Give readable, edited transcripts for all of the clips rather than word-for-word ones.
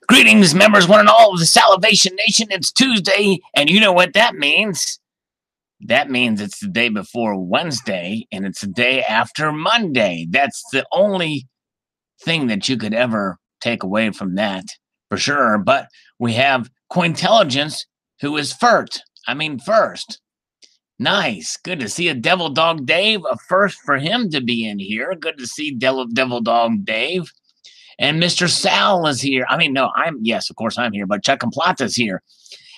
Greetings, members, one and all of the Salivation Nation. It's Tuesday, and you know what that means. That means it's the day before Wednesday, and it's the day after Monday. That's the only thing that you could ever take away from that, for sure. But we have Cointelligence, who is first. Nice. Good to see a Devil Dog Dave. A first for him to be in here. Good to see Devil Dog Dave. And Mr. Sal is here. Yes, of course I'm here, but Chuck and Plata's here.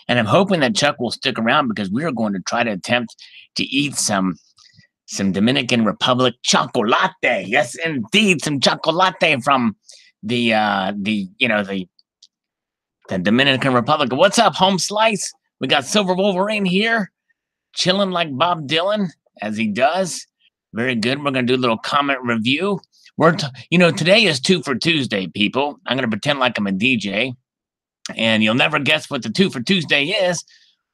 And I'm hoping that Chuck will stick around because we are going to try to attempt to eat some Dominican Republic chocolate. Yes, indeed, some chocolate from the Dominican Republic. What's up, Home Slice? We got Silver Wolverine here, chilling like Bob Dylan, as he does. Very good. We're going to do a little comment review. Today is 2 for Tuesday, people. I'm going to pretend like I'm a DJ, and you'll never guess what the 2 for Tuesday is.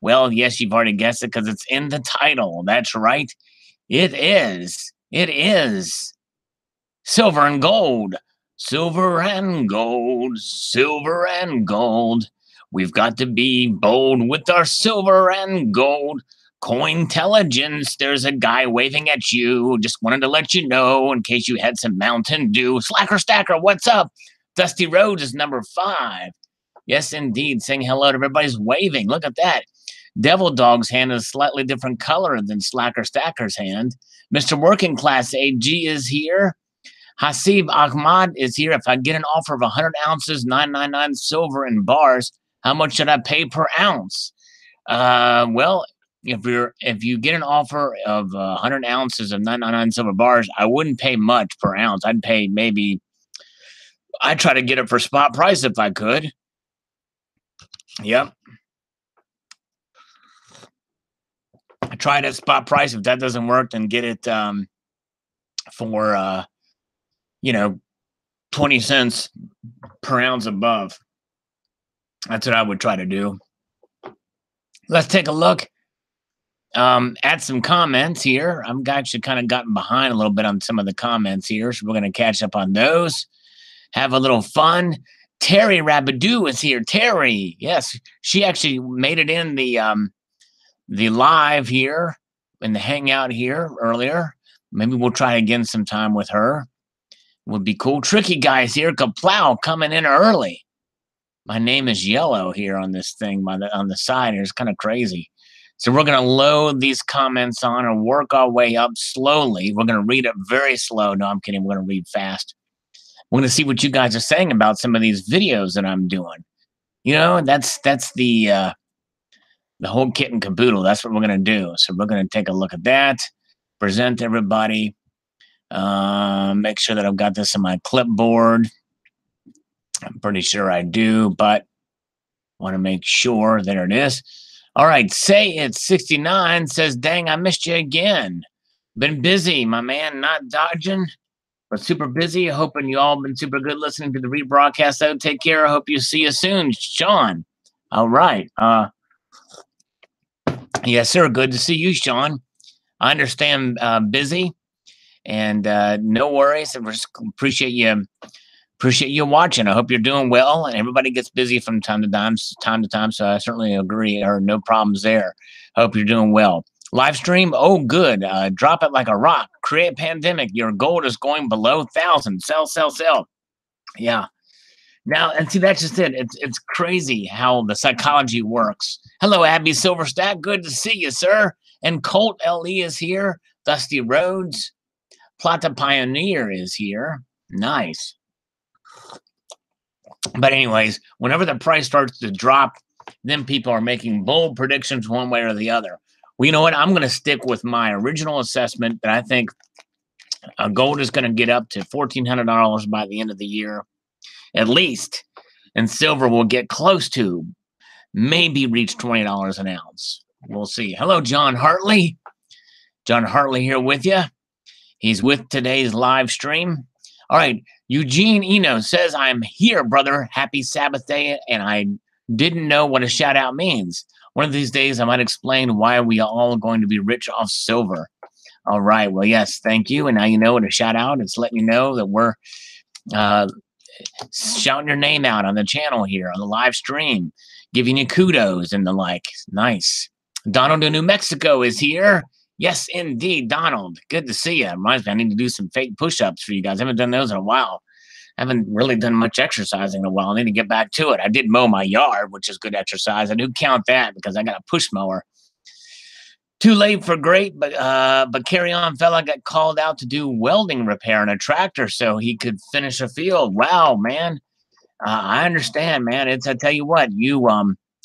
Well, yes, you've already guessed it because it's in the title. That's right. It is silver and gold. Silver and gold. Silver and gold. We've got to be bold with our silver and gold. Cointelligence, there's a guy waving at you. Just wanted to let you know in case you had some Mountain Dew. Slacker Stacker, what's up? Dusty Rhodes is number 5. Yes, indeed. Saying hello to everybody's waving. Look at that. Devil Dog's hand is a slightly different color than Slacker Stacker's hand. Mr. Working Class AG is here. Hasib Ahmad is here. If I get an offer of 100 ounces, $9.99 silver in bars, how much should I pay per ounce? Well, if you get an offer of 100 ounces of 999 silver bars, I wouldn't pay much per ounce. I'd pay I'd try to get it for spot price if I could. Yep. I tried at spot price. If that doesn't work, then get it for 20 cents per ounce above. That's what I would try to do. Let's take a look at some comments here. I'm actually kind of gotten behind a little bit on some of the comments here, so we're going to catch up on those. Have a little fun. Terry Rabadoo is here. Terry, yes, she actually made it in the live here, in the hangout here earlier. Maybe we'll try again sometime with her. Would be cool. Tricky Guys here. Kaplow coming in early. My name is yellow here on this thing on the side. It's kind of crazy. So we're going to load these comments on and work our way up slowly. We're going to read it very slow. No, I'm kidding. We're going to read fast. We're going to see what you guys are saying about some of these videos that I'm doing. That's the whole kit and caboodle. That's what we're going to do. So we're going to take a look at that. Present everybody. Make sure that I've got this on my clipboard. I'm pretty sure I do, but want to make sure. There it is. All right, Say It's 69 says, dang, I missed you again. Been busy, my man, not dodging, but super busy. Hoping you all been super good listening to the rebroadcast. So take care. I hope you see you soon, Sean. All right. Yes, sir. Good to see you, Sean. I understand busy, and no worries. I just appreciate you watching. I hope you're doing well, and everybody gets busy from time to time. So I certainly agree. Or no problems there. Hope you're doing well. Live stream. Oh, good. Drop it like a rock. Create pandemic. Your gold is going below 1,000. Sell. Yeah. Now, and see, that's just it. It's crazy how the psychology works. Hello, Abby Silverstack. Good to see you, sir. And Colt LE is here. Dusty Rhodes. Plata Pioneer is here. Nice. But anyways, whenever the price starts to drop, then people are making bold predictions one way or the other. Well, you know what? I'm going to stick with my original assessment that I think gold is going to get up to $1,400 by the end of the year, at least. And silver will get close to, maybe reach $20 an ounce. We'll see. Hello, John Hartley. John Hartley here with you. He's with today's live stream. All right. Eugene Eno says, I'm here, brother. Happy Sabbath day. And I didn't know what a shout out means. One of these days, I might explain why we are all going to be rich off silver. All right. Well, yes, thank you. And now you know what a shout out. It's letting you know that we're shouting your name out on the channel here, on the live stream, giving you kudos and the like. Nice. Donald in New Mexico is here. Yes, indeed, Donald. Good to see you. Reminds me, I need to do some fake push-ups for you guys. I haven't done those in a while. I haven't really done much exercising in a while. I need to get back to it. I did mow my yard, which is good exercise. I do count that because I got a push mower. Too late for great, but carry on fella got called out to do welding repair on a tractor so he could finish a field. Wow, man. I understand, man. I tell you what, you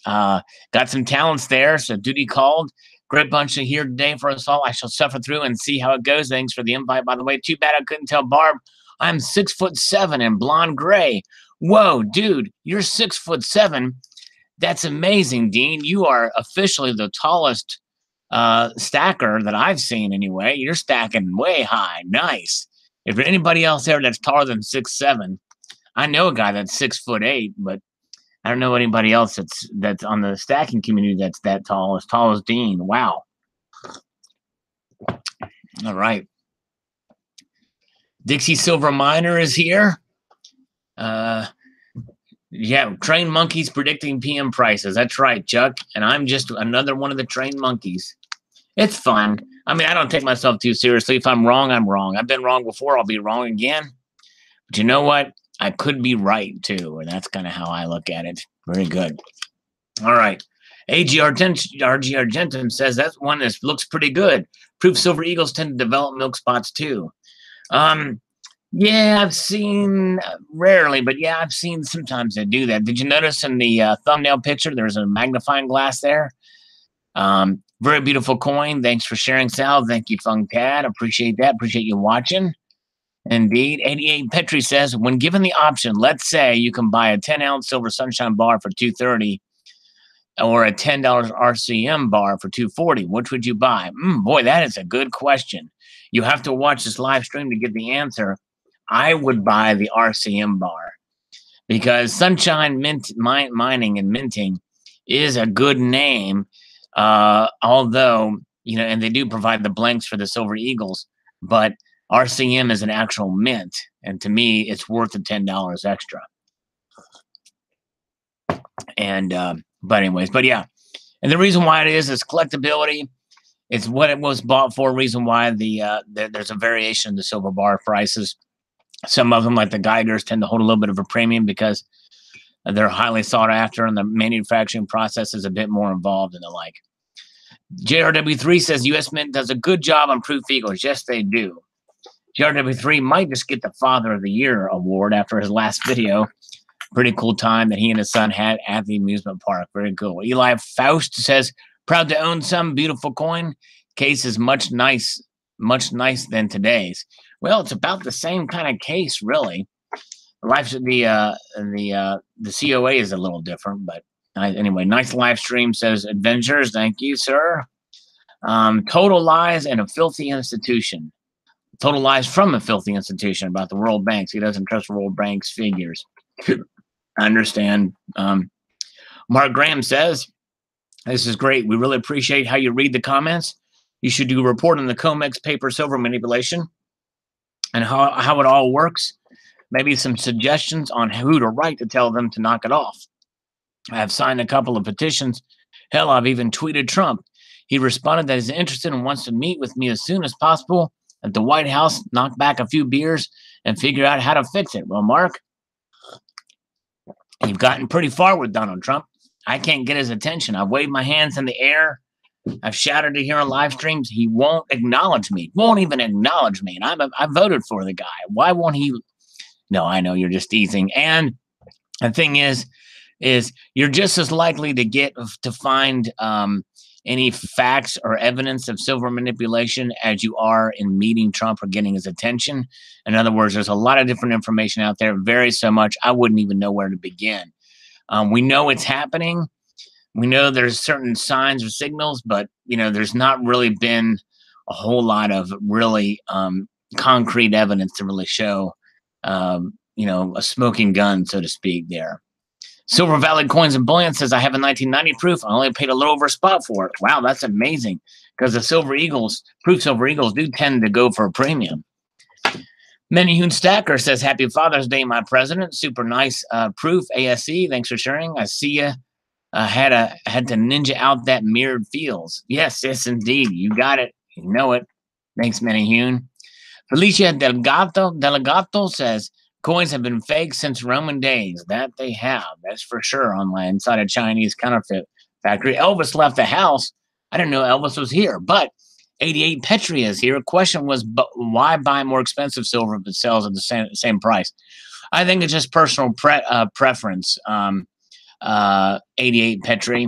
got some talents there, so duty called. Great bunch of here today for us all. I shall suffer through and see how it goes. Thanks for the invite, by the way. Too bad I couldn't tell Barb I'm 6'7" and blonde gray. Whoa, dude, you're 6'7". That's amazing, Dean. You are officially the tallest stacker that I've seen anyway. You're stacking way high. Nice. If there's anybody else there that's taller than 6'7", I know a guy that's 6'8", but I don't know anybody else that's on the stacking community that's that tall as Dean. Wow. All right. Dixie Silver Miner is here. Yeah, train monkeys predicting PM prices. That's right, Chuck. And I'm just another one of the train monkeys. It's fun. I mean, I don't take myself too seriously. If I'm wrong, I'm wrong. I've been wrong before. I'll be wrong again. But you know what? I could be right, too. And that's kind of how I look at it. Very good. All right. RG Argentum says that's one that looks pretty good. Proof silver eagles tend to develop milk spots, too. Yeah, I've seen rarely, but yeah, I've seen sometimes they do that. Did you notice in the thumbnail picture, there's a magnifying glass there? Very beautiful coin. Thanks for sharing, Sal. Thank you, Fung Tad. Appreciate that. Appreciate you watching. Indeed. 88 Petri says, when given the option, let's say you can buy a 10-ounce silver sunshine bar for $2.30 or a $10 RCM bar for $2.40. Which would you buy? Boy, that is a good question. You have to watch this live stream to get the answer. I would buy the RCM bar because Sunshine Mining and Minting is a good name, although, and they do provide the blanks for the Silver Eagles, but RCM is an actual mint, and to me, it's worth the $10 extra. And, but yeah, and the reason why it is collectability. It's what it was bought for. Reason why there's a variation in the silver bar prices. Some of them, like the Geigers, tend to hold a little bit of a premium because they're highly sought after, and the manufacturing process is a bit more involved and the like. JRW3 says U.S. Mint does a good job on proof eagles. Yes, they do. JRW3 might just get the Father of the Year award after his last video. Pretty cool time that he and his son had at the amusement park. Very cool. Eli Faust says, proud to own some beautiful coin. Case is much nice than today's. Well, it's about the same kind of case, really. The COA is a little different, but anyway, nice live stream, says Adventures. Thank you, sir. Total lies and a filthy institution. Total lies from a filthy institution about the World Banks. He doesn't trust World Bank's figures. I understand. Mark Graham says, this is great. We really appreciate how you read the comments. You should do a report on the COMEX paper silver manipulation and how it all works. Maybe some suggestions on who to write to tell them to knock it off. I have signed a couple of petitions. Hell, I've even tweeted Trump. He responded that he's interested and wants to meet with me as soon as possible at the White House, knock back a few beers, and figure out how to fix it. Well, Mark, you've gotten pretty far with Donald Trump. I can't get his attention. I've waved my hands in the air. I've shouted it here on live streams. He won't acknowledge me. Won't even acknowledge me. And I voted for the guy. Why won't he? No, I know you're just teasing. And the thing is you're just as likely to find any facts or evidence of silver manipulation as you are in meeting Trump or getting his attention. In other words, there's a lot of different information out there. It varies so much, I wouldn't even know where to begin. We know it's happening. We know there's certain signs or signals, but, there's not really been a whole lot of really concrete evidence to really show, a smoking gun, so to speak, there. Silver Valley Coins and Bullion says, I have a 1990 proof. I only paid a little over a spot for it. Wow, that's amazing because the Silver Eagles, proof Silver Eagles do tend to go for a premium. Menihun Stacker says, Happy Father's Day, my president. Super nice proof. ASE, thanks for sharing. I see you. Had to ninja out that mirrored feels. Yes, indeed. You got it. You know it. Thanks, Menihun. Felicia Delegato says, coins have been fake since Roman days. That they have. That's for sure on my inside a Chinese counterfeit factory. Elvis left the house. I didn't know Elvis was here, but 88 Petri is here. Question was, why buy more expensive silver if it sells at the same price? I think it's just personal preference. 88 Petri,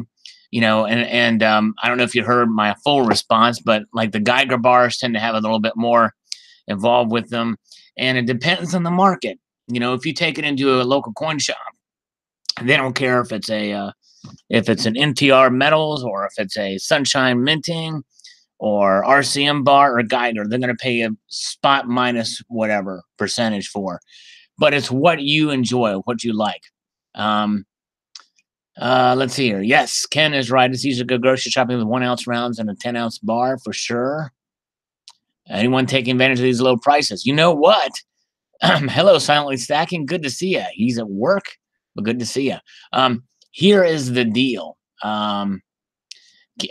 and I don't know if you heard my full response, but like the Geiger bars tend to have a little bit more involved with them, and it depends on the market. If you take it into a local coin shop, they don't care if it's an NTR Metals or if it's a Sunshine Minting or RCM bar or Geiger. They're going to pay a spot minus whatever percentage for, but it's what you enjoy, what you like. Let's see here. Yes, Ken is right. It's easy to go grocery shopping with 1 ounce rounds and a 10-ounce bar for sure. Anyone taking advantage of these low prices? You know what? Hello, Silently Stacking. Good to see you. He's at work, but good to see you. Here is the deal. Abby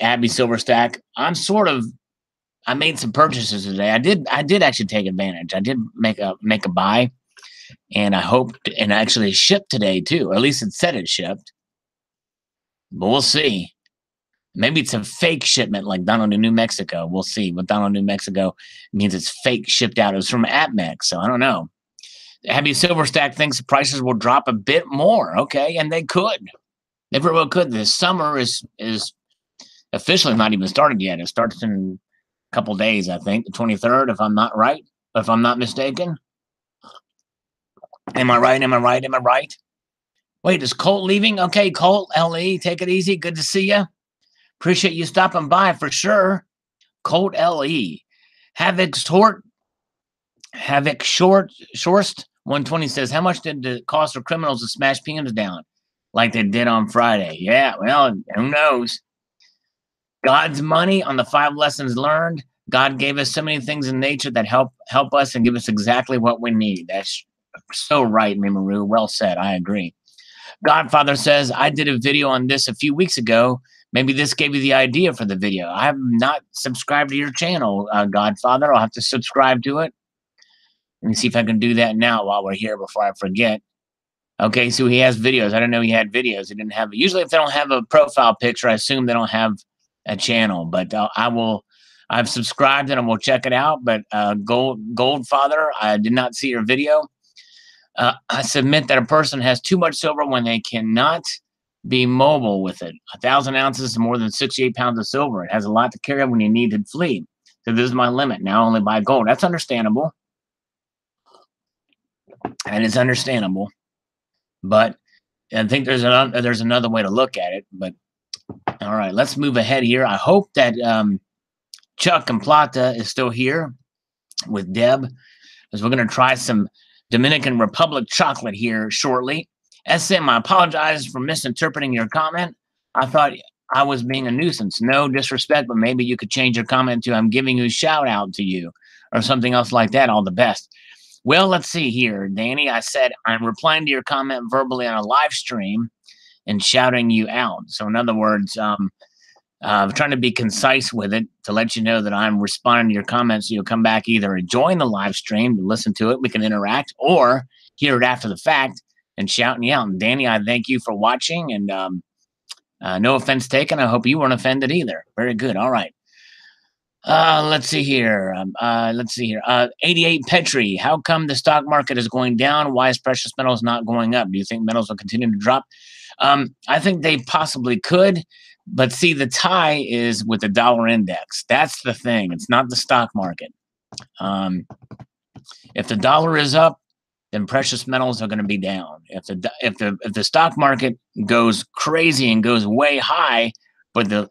Silverstack. I made some purchases today. I did actually take advantage. I did make a buy, and I hoped and actually shipped today too. Or at least it said it shipped. But we'll see. Maybe it's a fake shipment like Donald in New Mexico. We'll see. But Donald New Mexico means it's fake shipped out. It was from AppMex, so I don't know. Abby Silverstack thinks the prices will drop a bit more. Okay, and they could. They very well could. This summer is officially not even started yet. It starts in a couple days, I think, the 23rd, if I'm not right. If I'm not mistaken. Am I right? Wait, is Colt leaving? Okay, Colt, LE, take it easy. Good to see you. Appreciate you stopping by for sure. Colt LE. Havoc Shorst 120 says, how much did it cost for criminals to smash PMs down like they did on Friday? Yeah, well, who knows? God's money on the 5 lessons learned. God gave us so many things in nature that help us and give us exactly what we need. That's so right, Mimaru. Well said. I agree. Godfather says, I did a video on this a few weeks ago. Maybe this gave you the idea for the video. I have not subscribed to your channel, Godfather. I'll have to subscribe to it. Let me see if I can do that now while we're here before I forget. Okay, so he has videos. I didn't know he had videos. He didn't have. Usually if they don't have a profile picture, I assume they don't have a channel. But I've subscribed and I will check it out. But Goldfather, I did not see your video. I submit that a person has too much silver when they cannot be mobile with it. 1,000 ounces is more than 68 pounds of silver. It has a lot to carry when you need to flee. So this is my limit. Now only buy gold. That's understandable. And it's understandable. But I think there's another way to look at it. But all right, let's move ahead here. I hope that Chuck and Plata is still here with Deb, because we're going to try some Dominican Republic chocolate here shortly. SM, I apologize for misinterpreting your comment. I thought I was being a nuisance. No disrespect, but maybe you could change your comment to I'm giving you a shout out to you or something else like that. All the best. Well, let's see here, Danny. I said I'm replying to your comment verbally on a live stream and shouting you out. So in other words, I'm trying to be concise with it to let you know that I'm responding to your comments. So you'll come back either join the live stream to listen to it, we can interact, or hear it after the fact and shouting you out. And Danny, I thank you for watching, and no offense taken. I hope you weren't offended either. Very good. All right. Let's see here. 88 Petri. How come the stock market is going down? Why is precious metals not going up? Do you think metals will continue to drop? I think they possibly could. But see, the tie is with the dollar index. That's the thing. It's not the stock market. If the dollar is up, then precious metals are going to be down. If the stock market goes crazy and goes way high, but the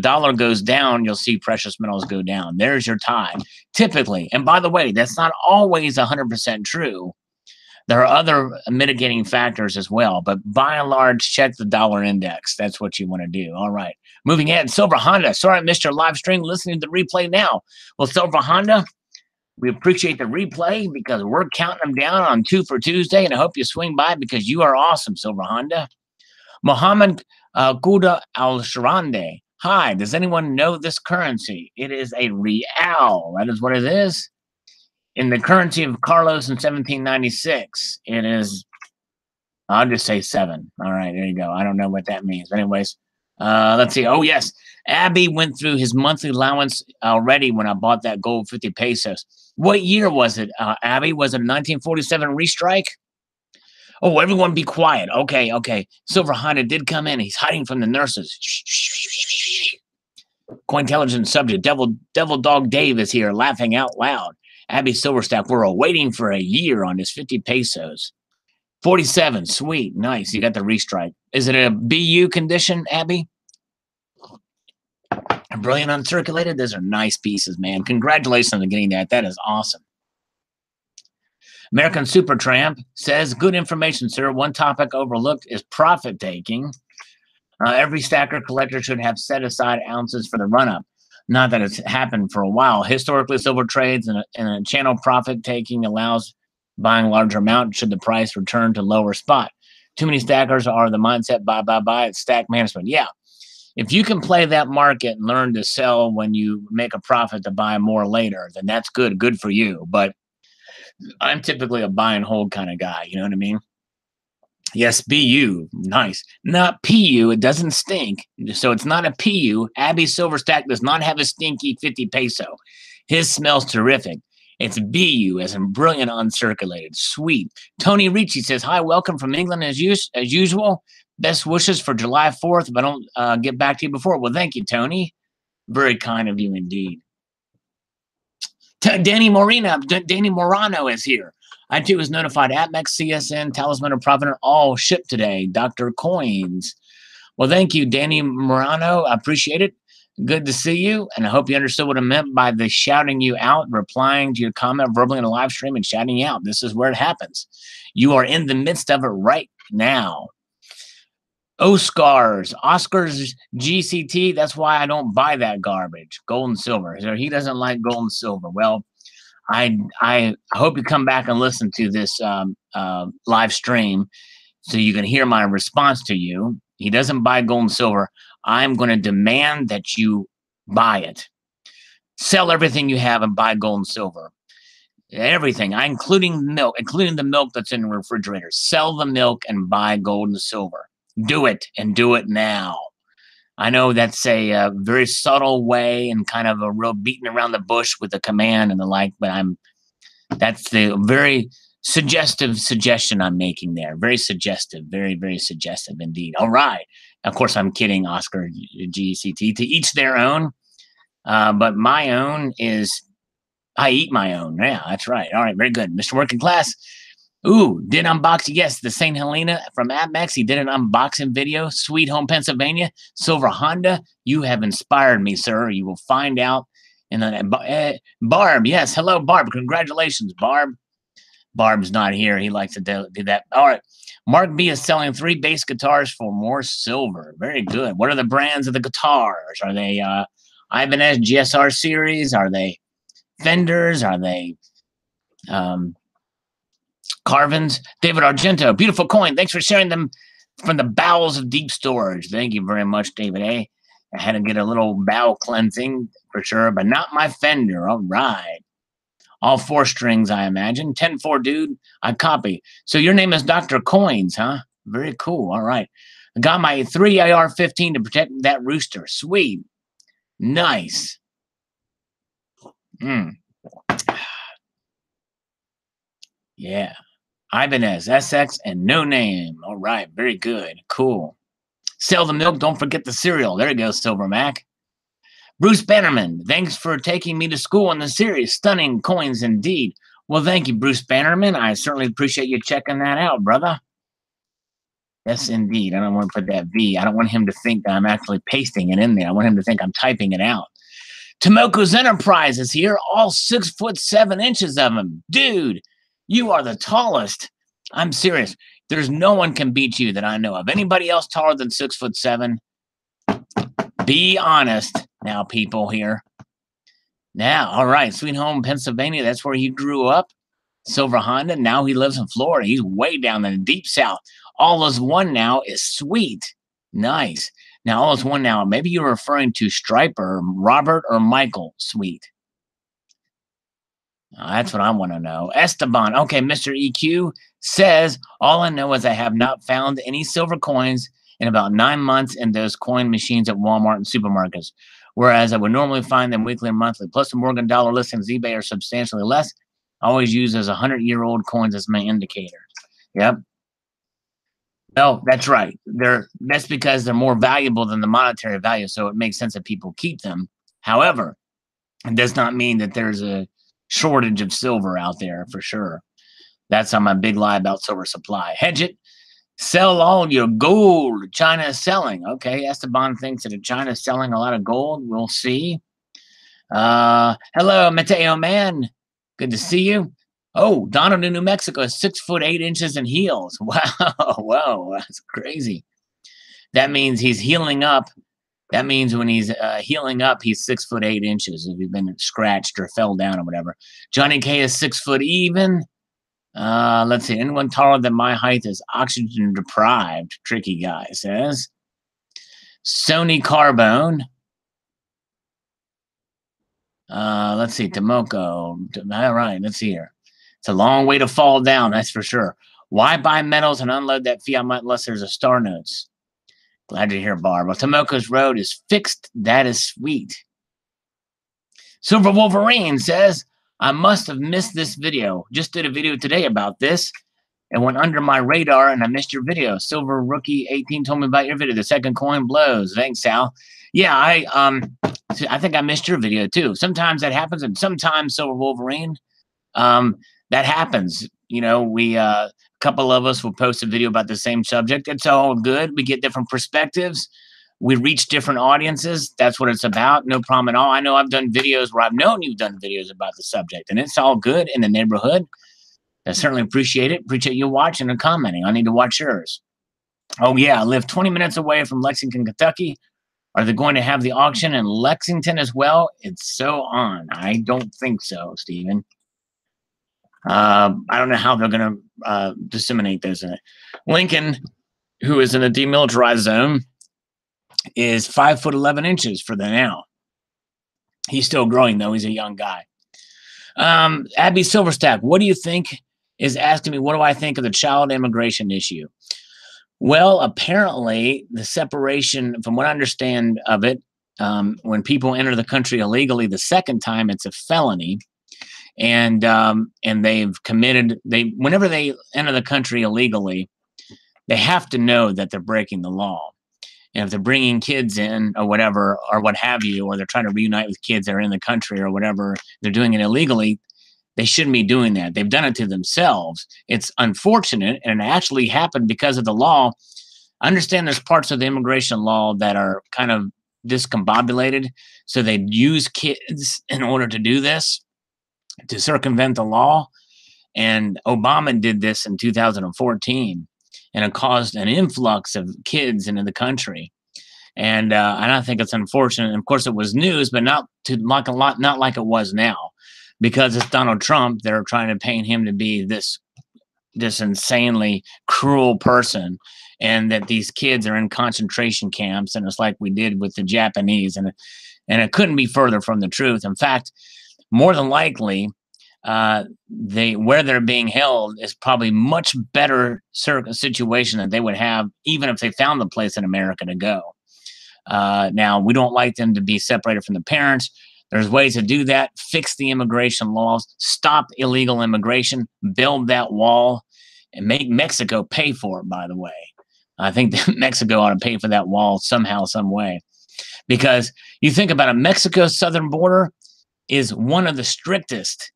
dollar goes down, you'll see precious metals go down. There's your tie, typically. And by the way, that's not always 100% true. There are other mitigating factors as well, but by and large, check the dollar index. That's what you want to do. All right. Moving ahead, Silver Honda. Sorry I missed your live stream. Listening to the replay now. Well, Silver Honda, We appreciate the replay because we're counting them down on 2 for Tuesday, and I hope you swing by because you are awesome, Silver Honda. Mohammed Gouda Al-Sharande. Hi, does anyone know this currency? It is a real. That is what it is. In the currency of Carlos in 1796, it is, I'll just say 7. All right, there you go. I don't know what that means. Anyways, let's see. Oh, yes. Abby went through his monthly allowance already when I bought that gold 50 pesos. What year was it, Abby? Was it a 1947 restrike? Oh, everyone be quiet. Okay, okay. Silver Honda did come in. He's hiding from the nurses. Cointelligence subject. Devil Dog Dave is here laughing out loud. Abby Silverstack, we're waiting for a year on his 50 pesos. 47, sweet, nice. You got the restrike. Is it a BU condition, Abby? Brilliant uncirculated. Those are nice pieces, man. Congratulations on getting that. That is awesome. American Supertramp says, good information, sir. One topic overlooked is profit taking. Every stacker collector should have set aside ounces for the run-up. Not that it's happened for a while. Historically, silver trades and a channel profit taking allows buying larger amount should the price return to lower spot. Too many stackers are the mindset buy. It's stack management. Yeah. If you can play that market and learn to sell when you make a profit to buy more later, then that's good. Good for you. But I'm typically a buy and hold kind of guy. You know what I mean? Yes, BU. Nice. Not PU. It doesn't stink. So it's not a PU. Abby Silverstack does not have a stinky 50 peso. His smells terrific. It's BU, as in brilliant uncirculated. Sweet. Tony Ricci says, hi, welcome from England as usual. Best wishes for July 4th. If I don't get back to you before. Well, thank you, Tony. Very kind of you indeed. Danny Morano is here. I too was notified APMEX, CSN, Talisman of Providence all shipped today. Dr. Coins. Well, thank you, Danny Morano. I appreciate it. Good to see you. And I hope you understood what I meant by the shouting you out, replying to your comment verbally in a live stream and shouting you out. This is where it happens. You are in the midst of it right now. Oscars GCT. That's why I don't buy that garbage. Gold and silver. He doesn't like gold and silver. Well, I hope you come back and listen to this live stream so you can hear my response to you. He doesn't buy gold and silver. I'm going to demand that you buy it. Sell everything you have and buy gold and silver. Everything, including milk, including the milk that's in the refrigerator. Sell the milk and buy gold and silver. Do it, and do it now. I know that's a very subtle way and kind of a real beating around the bush with the command and the like, but that's the very suggestive suggestion I'm making there. Very suggestive, very, very suggestive indeed. All right. Of course, I'm kidding, Oscar GCT. To each their own, but my own is I eat my own. Yeah, that's right. All right, very good. Mr. Working Class. Ooh, did unboxing. Yes, the St. Helena from APMEX. He did an unboxing video. Sweet Home, Pennsylvania. Silver Honda. You have inspired me, sir. You will find out. And then Barb. Yes, hello, Barb. Congratulations, Barb. Barb's not here. He likes to do that. All right. Mark B is selling 3 bass guitars for more silver. Very good. What are the brands of the guitars? Are they Ibanez GSR series? Are they Fenders? Are they Carvins? David Argento, beautiful coin. Thanks for sharing them from the bowels of deep storage. Thank you very much, David A. I had to get a little bowel cleansing for sure, but not my Fender. All right. All 4 strings, I imagine. 10-4, dude. I copy. So your name is Dr. Coins, huh? Very cool. All right. I got my 3 AR-15 to protect that rooster. Sweet. Nice. Yeah. Ibanez, SX, and No Name. All right. Very good. Cool. Sell the milk. Don't forget the cereal. There you go, Silver Mac. Bruce Bannerman, thanks for taking me to school on the series. Stunning coins indeed. Well, thank you, Bruce Bannerman. I certainly appreciate you checking that out, brother. Yes, indeed. I don't want to put that V. I don't want him to think that I'm actually pasting it in there. I want him to think I'm typing it out. Tomoko's Enterprise is here. All 6'7" of them. Dude, you are the tallest. I'm serious. There's no one can beat you that I know of. Anybody else taller than 6'7"? Be honest now, people here. Now, all right, Sweet Home, Pennsylvania. That's where he grew up. Silver Honda. Now he lives in Florida. He's way down in the deep south. All is one now is sweet. Nice. Now, all is one now. Maybe you're referring to Striper, Robert, or Michael Sweet. That's what I want to know. Esteban. Okay, Mr. EQ says, all I know is I have not found any silver coins in about 9 months in those coin machines at Walmart and supermarkets, whereas I would normally find them weekly and monthly. Plus, the Morgan dollar listings eBay are substantially less. I always use as 100-year-old coins as my indicator. Yep. No, that's right. That's because they're more valuable than the monetary value, so it makes sense that people keep them. However, it does not mean that there's a shortage of silver out there for sure. That's on my big lie about silver supply. Hedge it. Sell all your gold. China is selling. Okay, Esteban thinks that China is selling a lot of gold. We'll see. Hello, Mateo man. Good to see you. Oh, Donald in New Mexico is 6'8" in heels. Wow, whoa, that's crazy. That means he's healing up. That means when he's healing up, he's 6'8" if he's been scratched or fell down or whatever. Johnny K is 6 foot even. Let's see. Anyone taller than my height is oxygen deprived. Tricky guy says. Sony Carbone. Let's see. Tomoko. All right. Let's see here. It's a long way to fall down. That's for sure. Why buy metals and unload that fiat unless there's a star notes? Glad to hear, Barb. Well, Tomoko's road is fixed. That is sweet. Silver Wolverine says, I must have missed this video. Just did a video today about this. It went under my radar and I missed your video. Silver Rookie 18 told me about your video. The second coin blows. Thanks, Sal. Yeah, I think I missed your video too. Sometimes that happens, and sometimes Silver Wolverine, that happens. You know, a couple of us will post a video about the same subject. It's all good. We get different perspectives. We reach different audiences. That's what it's about. No problem at all. I know I've done videos where I've known you've done videos about the subject, and it's all good in the neighborhood. I certainly appreciate it. Appreciate you watching and commenting. I need to watch yours. Oh, yeah. I live 20 minutes away from Lexington, Kentucky. Are they going to have the auction in Lexington as well? It's so on. I don't think so, Stephen. I don't know how they're going to disseminate this in it. Lincoln, who is in a demilitarized zone, is 5'11" for the now. He's still growing, though. He's a young guy. Abby Silverstack, what do you think? Is asking me, what do I think of the child immigration issue? Well, apparently, the separation, from what I understand of it, when people enter the country illegally the second time, it's a felony. And they've committed, whenever they enter the country illegally, they have to know that they're breaking the law. And if they're bringing kids in or whatever, or what have you, or they're trying to reunite with kids that are in the country or whatever, they're doing it illegally, they shouldn't be doing that. They've done it to themselves. It's unfortunate, and it actually happened because of the law. I understand there's parts of the immigration law that are kind of discombobulated, so they use kids in order to do this, to circumvent the law. And Obama did this in 2014, and it caused an influx of kids into the country. And I think it's unfortunate. And of course, it was news, but not like it was now. Because it's Donald Trump, they're trying to paint him to be this insanely cruel person, and that these kids are in concentration camps, and it's like we did with the Japanese, and it couldn't be further from the truth. In fact, more than likely, where they're being held is probably much better situation that they would have even if they found the place in America to go. Now, we don't like them to be separated from the parents. There's ways to do that. Fix the immigration laws, stop illegal immigration, build that wall, and make Mexico pay for it, by the way. I think that Mexico ought to pay for that wall somehow, some way. Because you think about it, Mexico's southern border is one of the strictest,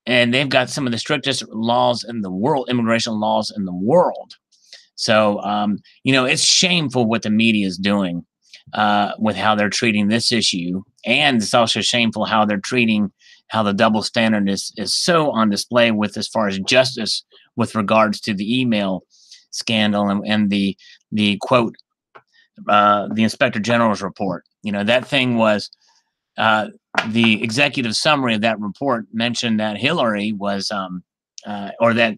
and they've got some of the strictest laws in the world, immigration laws in the world. So, it's shameful what the media is doing with how they're treating this issue. And it's also shameful how they're treating, how the double standard is so on display with as far as justice with regards to the email scandal and the quote, the Inspector General's report. That thing was, the executive summary of that report mentioned that Hillary was, or that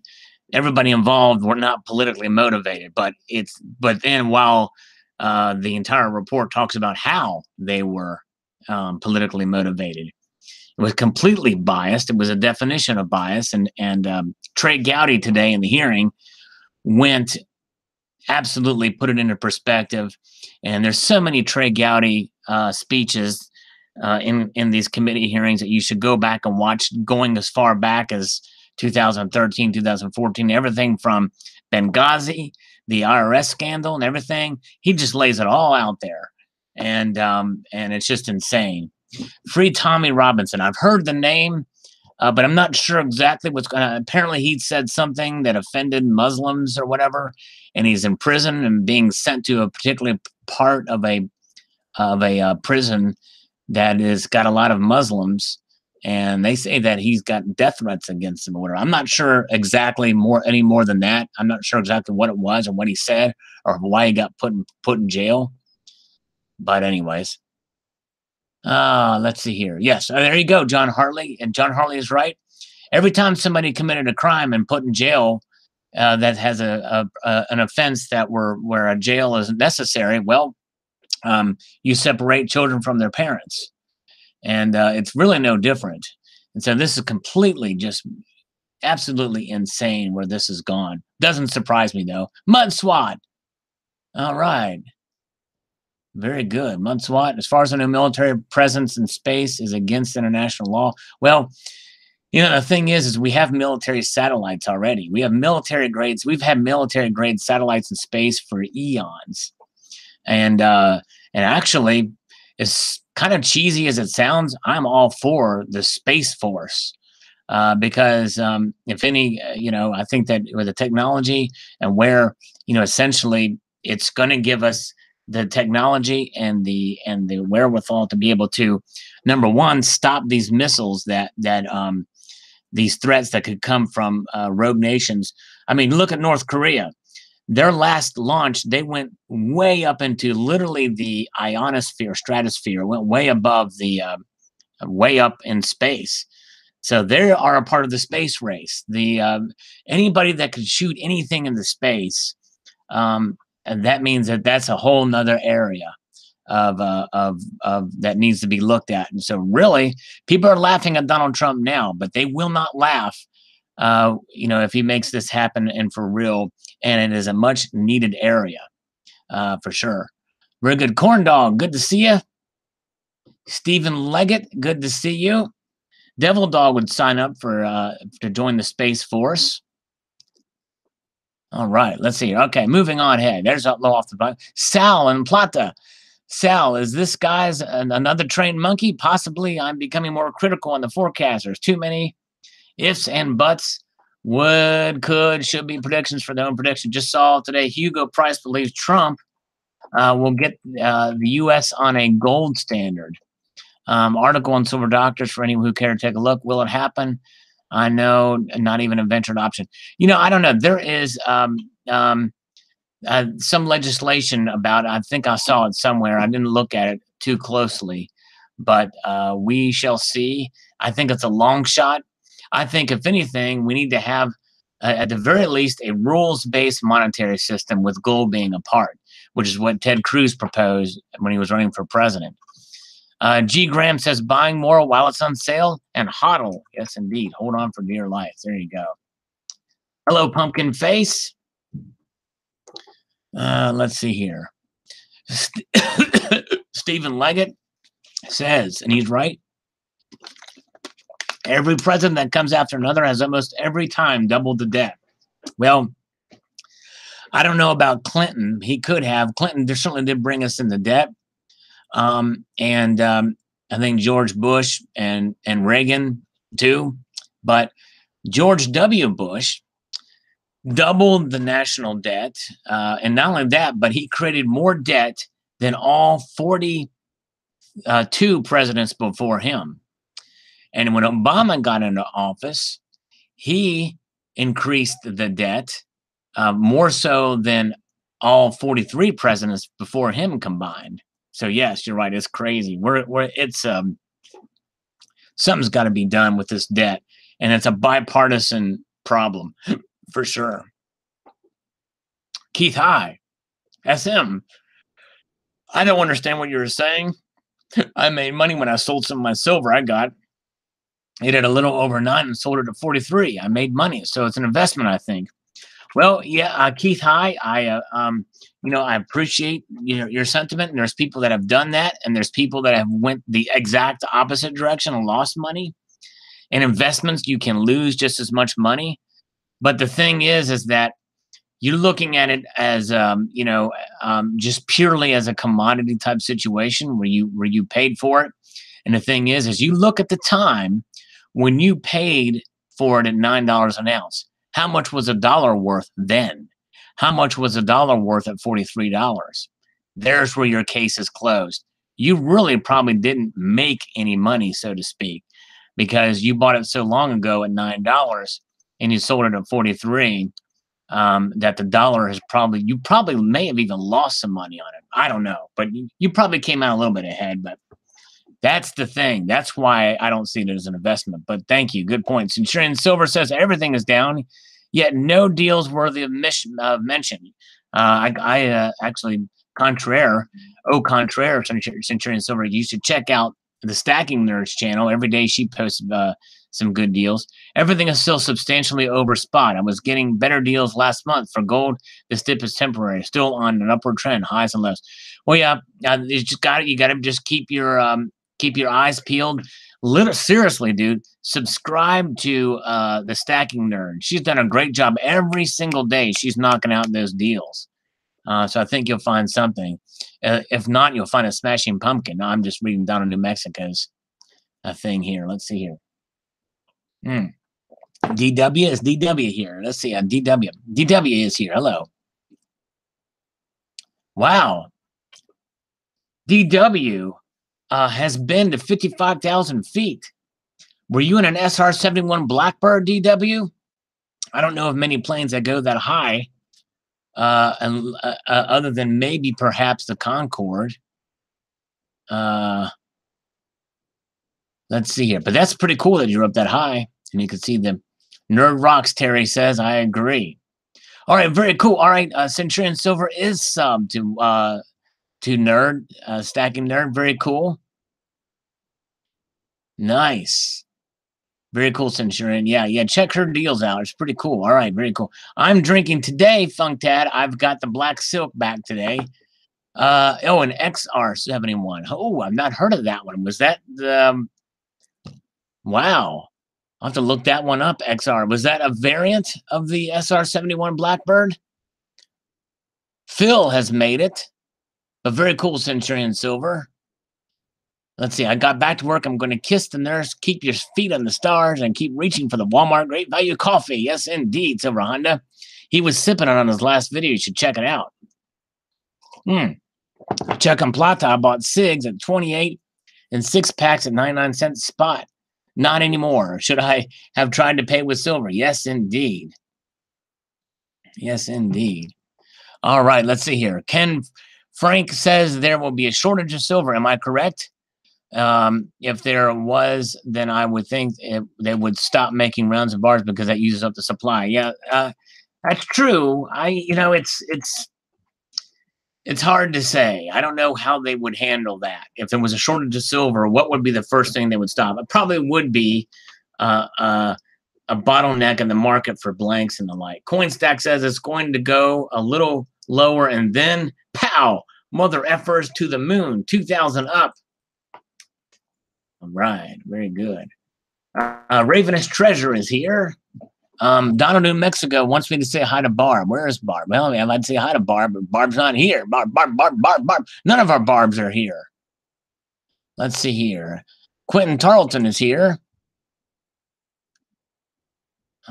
everybody involved were not politically motivated. But then while the entire report talks about how they were politically motivated, it was completely biased. It was a definition of bias. And Trey Gowdy today in the hearing went absolutely put it into perspective. And there's so many Trey Gowdy speeches in these committee hearings that you should go back and watch, going as far back as 2013, 2014, everything from Benghazi, the IRS scandal, and everything. He just lays it all out there, and it's just insane. Free Tommy Robinson. I've heard the name, but I'm not sure exactly what's going to. Apparently, he said something that offended Muslims or whatever, and he's in prison and being sent to a particular part of a prison that has got a lot of Muslims, and they say that he's got death threats against him or whatever. I'm not sure exactly any more than that. I'm not sure exactly what it was or what he said or why he got put in jail. But anyways, let's see here. Yes, there you go, John Hartley. And John Hartley is right. Every time somebody committed a crime and put in jail that has an offense where a jail isn't necessary, well, you separate children from their parents. And it's really no different. And so this is completely just absolutely insane where this has gone. Doesn't surprise me, though. Mud SWAT. All right. Very good. Mud SWAT. As far as I know, military presence in space is against international law. Well, the thing is we have military satellites already. We have military grades. We've had military grade satellites in space for eons. And actually, as kind of cheesy as it sounds, I'm all for the Space Force because if any, I think that with the technology and where, essentially it's going to give us the technology and the wherewithal to be able to, number one, stop these missiles that these threats that could come from rogue nations. I mean, look at North Korea. Their last launch, they went way up into literally the ionosphere, stratosphere, went way above way up in space. So they are a part of the space race. Anybody that could shoot anything in the space, and that means that's a whole nother area of that needs to be looked at. And so really, people are laughing at Donald Trump now, but they will not laugh if he makes this happen and for real, and it is a much needed area, for sure. Very good. Corn Dog, good to see you. Stephen Leggett, good to see you. Devil Dog would sign up to join the Space Force. All right, let's see. Okay, moving on. Hey, there's a little off the button. Sal and Plata. Sal, is this guy's another trained monkey? Possibly. I'm becoming more critical on the forecasters. Too many ifs and buts, would, could, should be predictions for their own prediction. Just saw today Hugo Price believes Trump will get the U.S. on a gold standard. Article on silver doctors for anyone who care to take a look. Will it happen? I know, not even a ventured option. I don't know. There is some legislation about, I think I saw it somewhere. I didn't look at it too closely, but we shall see. I think it's a long shot. I think, if anything, we need to have, at the very least, a rules-based monetary system with gold being a part, which is what Ted Cruz proposed when he was running for president. G. Graham says, buying more while it's on sale and hodl. Yes, indeed. Hold on for dear life. There you go. Hello, Pumpkin Face. Let's see here. Stephen Leggett says, and he's right, every president that comes after another has almost every time doubled the debt. Well, I don't know about Clinton. He could have. Clinton certainly did bring us into debt. I think George Bush and Reagan too. But George W. Bush doubled the national debt. And not only that, but he created more debt than all 42 presidents before him. And when Obama got into office, he increased the debt more so than all 43 presidents before him combined. So yes, you're right. It's crazy. Something's got to be done with this debt, and it's a bipartisan problem for sure. Keith High, SM. I don't understand what you were saying. I made money when I sold some of my silver I got. It at a little over 9 and sold it at 43. I made money, so it's an investment, I think. Well, yeah, Keith High, I appreciate your sentiment. And there's people that have done that, and there's people that have went the exact opposite direction and lost money. In investments, you can lose just as much money, but the thing is that you're looking at it as just purely as a commodity type situation where you paid for it. And the thing is you look at the time when you paid for it at $9 an ounce. How much was a dollar worth then? How much was a dollar worth at $43? There's where your case is closed. You really probably didn't make any money, so to speak, because you bought it so long ago at $9 and you sold it at 43. That the dollar has you probably may have even lost some money on it. I don't know, but you probably came out a little bit ahead. But that's the thing. That's why I don't see it as an investment. But thank you. Good point. Centurion Silver says everything is down, yet no deals worthy of mention. I actually, Contraire, Centurion Silver, you should check out the Stacking Nerds channel. Every day she posts some good deals. Everything is still substantially over spot. I was getting better deals last month for gold. This dip is temporary, still on an upward trend, highs and lows. Well, yeah, you got to just keep your eyes peeled. Seriously, dude, subscribe to the Stacking Nerd. She's done a great job every single day. She's knocking out those deals. So I think you'll find something. If not, you'll find a smashing pumpkin. No, I'm just reading down in New Mexico's thing here. Let's see here. DW is DW here. Let's see. DW. DW is here. Hello. Wow. DW has been to 55,000 feet. Were you in an SR-71 Blackbird, DW? I don't know of many planes that go that high, and other than maybe perhaps the Concorde. Let's see here. But that's pretty cool that you're up that high. And you can see the Nerd Rocks, Terry says. I agree. All right, very cool. All right, Centurion Silver is sub to Nerd, Stacking Nerd. Very cool. Nice. Very cool, Centurion. Yeah, check her deals out. It's pretty cool. All right, very cool. I'm drinking today, Funktad. I've got the Black Silk back today. An XR71. Oh, I've not heard of that one. Was that the... Wow. I'll have to look that one up, XR. Was that a variant of the SR-71 Blackbird? Phil has made it. A very cool, Centurion Silver. Let's see. I got back to work. I'm going to kiss the nurse, keep your feet on the stars, and keep reaching for the Walmart Great Value Coffee. Yes, indeed, Silver Honda. He was sipping it on his last video. You should check it out. Chuck and Plata, I bought SIGs at 28 and 6 packs at 99 cents spot. Not anymore. Should I have tried to pay with silver? Yes, indeed. Yes, indeed. All right, let's see here. Ken Frank says there will be a shortage of silver. Am I correct? If there was, then I would think they would stop making rounds of bars because that uses up the supply. Yeah, that's true. It's hard to say. I don't know how they would handle that. If there was a shortage of silver, what would be the first thing they would stop? It probably would be a bottleneck in the market for blanks and the like. CoinStack says it's going to go a little lower and then, pow, mother effers to the moon, 2,000 up. All right, very good. Ravenous Treasure is here. Donald, New Mexico wants me to say hi to Barb. Where is Barb? Well, I'd say hi to Barb, but Barb's not here. Barb. None of our Barbs are here. Let's see here. Quentin Tarleton is here.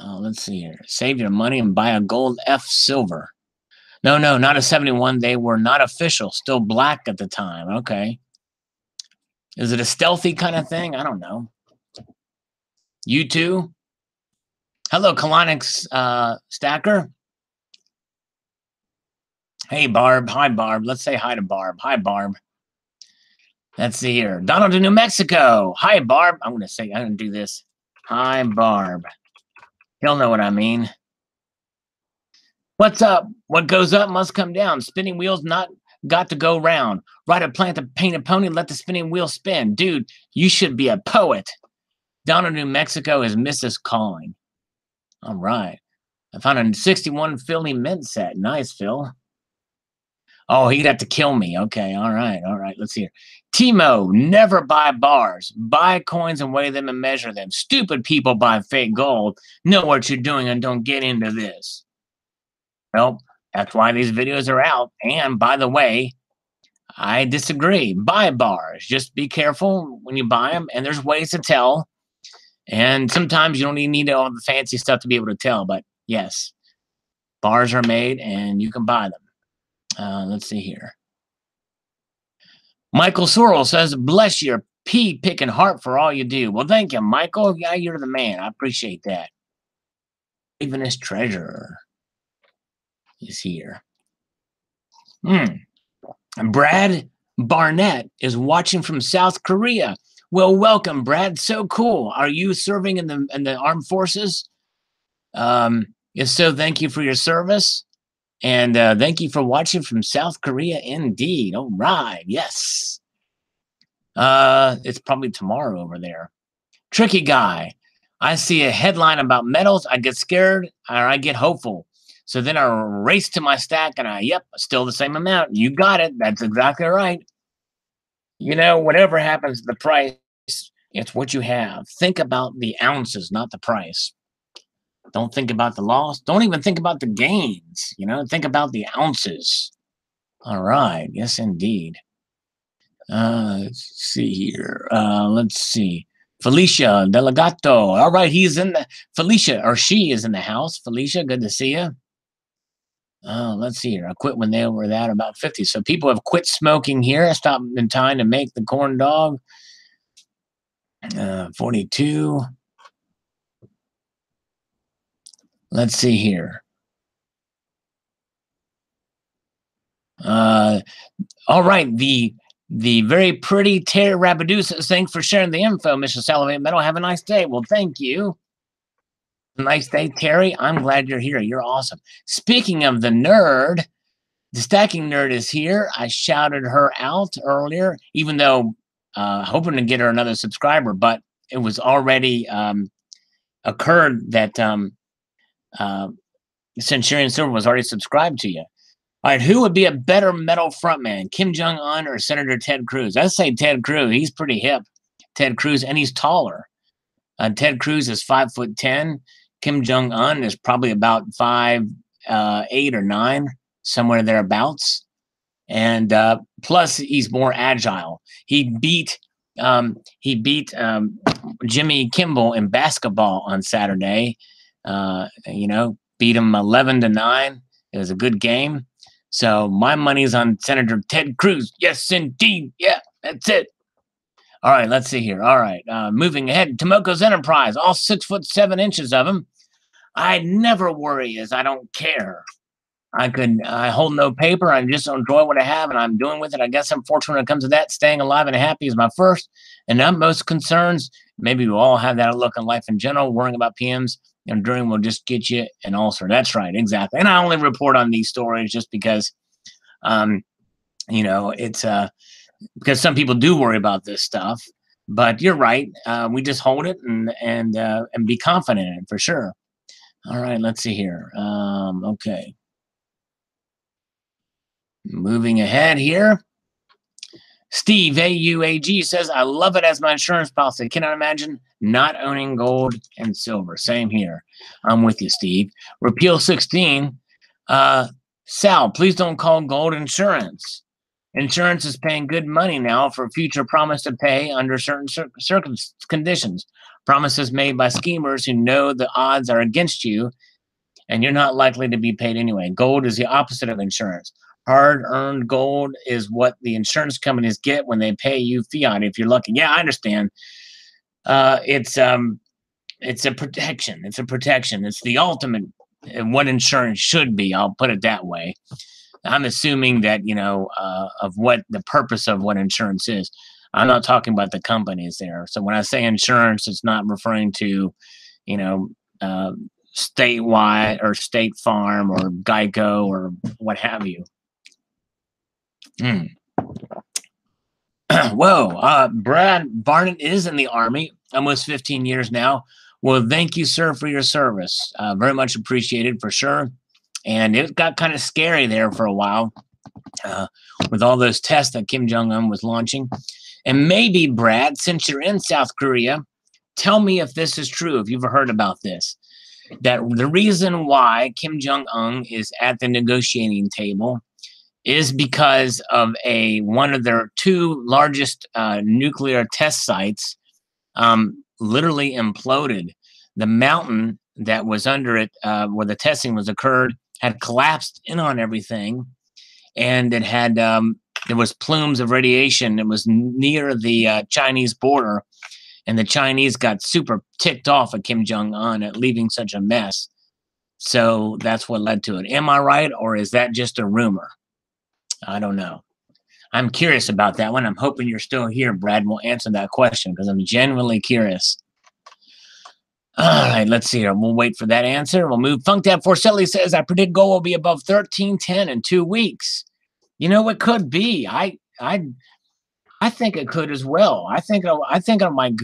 Let's see here. Save your money and buy a gold F silver. No, not a 71. They were not official. Still black at the time. Okay. Is it a stealthy kind of thing? I don't know. You too? Hello, Colonix Stacker. Hey, Barb. Hi, Barb. Let's say hi to Barb. Hi, Barb. Let's see here. Donald in New Mexico. Hi, Barb. I'm going to do this. Hi, Barb. He'll know what I mean. What's up? What goes up must come down. Spinning wheels not got to go round. Ride a plant to paint a pony, let the spinning wheel spin. Dude, you should be a poet. Donald, New Mexico is Mrs. Calling. All right. I found a 61 Philly mint set. Nice, Phil. Oh, he'd have to kill me. Okay, all right. Let's see here. Timo, never buy bars. Buy coins and weigh them and measure them. Stupid people buy fake gold. Know what you're doing and don't get into this. Well, that's why these videos are out. And by the way, I disagree. Buy bars. Just be careful when you buy them. And there's ways to tell. And sometimes you don't even need all the fancy stuff to be able to tell. But yes, bars are made and you can buy them. Let's see here. Michael Sorrell says, bless your pea-picking heart for all you do. Well, thank you, Michael. Yeah, you're the man. I appreciate that. Even his treasurer is here. Brad Barnett is watching from South Korea. Well, welcome, Brad. So cool. Are you serving in the armed forces? If so, thank you for your service. And thank you for watching from South Korea indeed. All right. Yes. It's probably tomorrow over there. Tricky guy. I see a headline about metals. I get scared or I get hopeful. So then I race to my stack and yep, still the same amount. You got it. That's exactly right. You know, whatever happens to the price, it's what you have. Think about the ounces, not the price. Don't think about the loss. Don't even think about the gains. You know, think about the ounces. All right. Yes, indeed. Let's see here. Let's see. Felicia Delegato. All right. He's in the Felicia, or she is in the house. Felicia, good to see you. Let's see here. I quit when they were at about 50. So people have quit smoking here. I stopped in time to make the corn dog. 42. Let's see here. All right. The very pretty Terry Rabadou says, thanks for sharing the info, Mr. Salivate Metal. Have a nice day. Well, thank you. Nice day, Terry. I'm glad you're here. You're awesome. Speaking of the nerd, the stacking nerd is here. I shouted her out earlier, even though hoping to get her another subscriber, but it was already occurred that Centurion Silver was already subscribed to you. All right, who would be a better metal frontman, Kim Jong-un or Senator Ted Cruz? I'd say Ted Cruz. He's pretty hip, Ted Cruz, and he's taller. Ted Cruz is 5'10". Kim Jong-un is probably about 5'8" or 9, somewhere thereabouts. And plus, he's more agile. He beat Jimmy Kimball in basketball on Saturday. You know, beat him 11-9. It was a good game. So my money's on Senator Ted Cruz. Yes, indeed. Yeah, that's it. All right, let's see here. All right, moving ahead. Tomoko's Enterprise, all 6'7" of him. I never worry as I don't care. I hold no paper. I just enjoy what I have and I'm doing with it. I guess I'm fortunate when it comes to that. Staying alive and happy is my first and utmost concerns. Maybe we all have that outlook on life in general. Worrying about PMs and dream will just get you an ulcer. That's right, exactly. And I only report on these stories just because, you know, it's because some people do worry about this stuff. But you're right. We just hold it and be confident in it for sure. All right, let's see here. Okay. Moving ahead here. Steve AUAG says, I love it as my insurance policy. Cannot imagine not owning gold and silver. Same here. I'm with you, Steve. Repeal 16. Sal, please don't call gold insurance. Insurance is paying good money now for future promise to pay under certain conditions. Promises made by schemers who know the odds are against you and you're not likely to be paid anyway. Gold is the opposite of insurance. Hard-earned gold is what the insurance companies get when they pay you fiat if you're lucky. Yeah, I understand. It's a protection. It's a protection. It's the ultimate what insurance should be. I'll put it that way. I'm assuming that, you know, of what the purpose of what insurance is. I'm not talking about the companies there. So when I say insurance, it's not referring to, you know, uh, statewide or State Farm or Geico or what have you. Whoa, Brad Barnett is in the Army, almost 15 years now. Well, thank you, sir, for your service. Very much appreciated for sure. And it got kind of scary there for a while with all those tests that Kim Jong-un was launching. And maybe, Brad, since you're in South Korea, tell me if this is true, if you've heard about this, that the reason why Kim Jong-un is at the negotiating table is because of one of their two largest nuclear test sites literally imploded. The mountain that was under it, where the testing was occurred, had collapsed in on everything, and it had there was plumes of radiation. It was near the Chinese border, and the Chinese got super ticked off at Kim Jong-un at leaving such a mess. So that's what led to it. Am I right, or is that just a rumor? I don't know. I'm curious about that one. I'm hoping you're still here, Brad. We'll answer that question because I'm genuinely curious. All right, let's see here. We'll wait for that answer. We'll move. Funktab Forcelli says, I predict gold will be above 1310 in 2 weeks. You know, it could be. I think it could as well. I think it might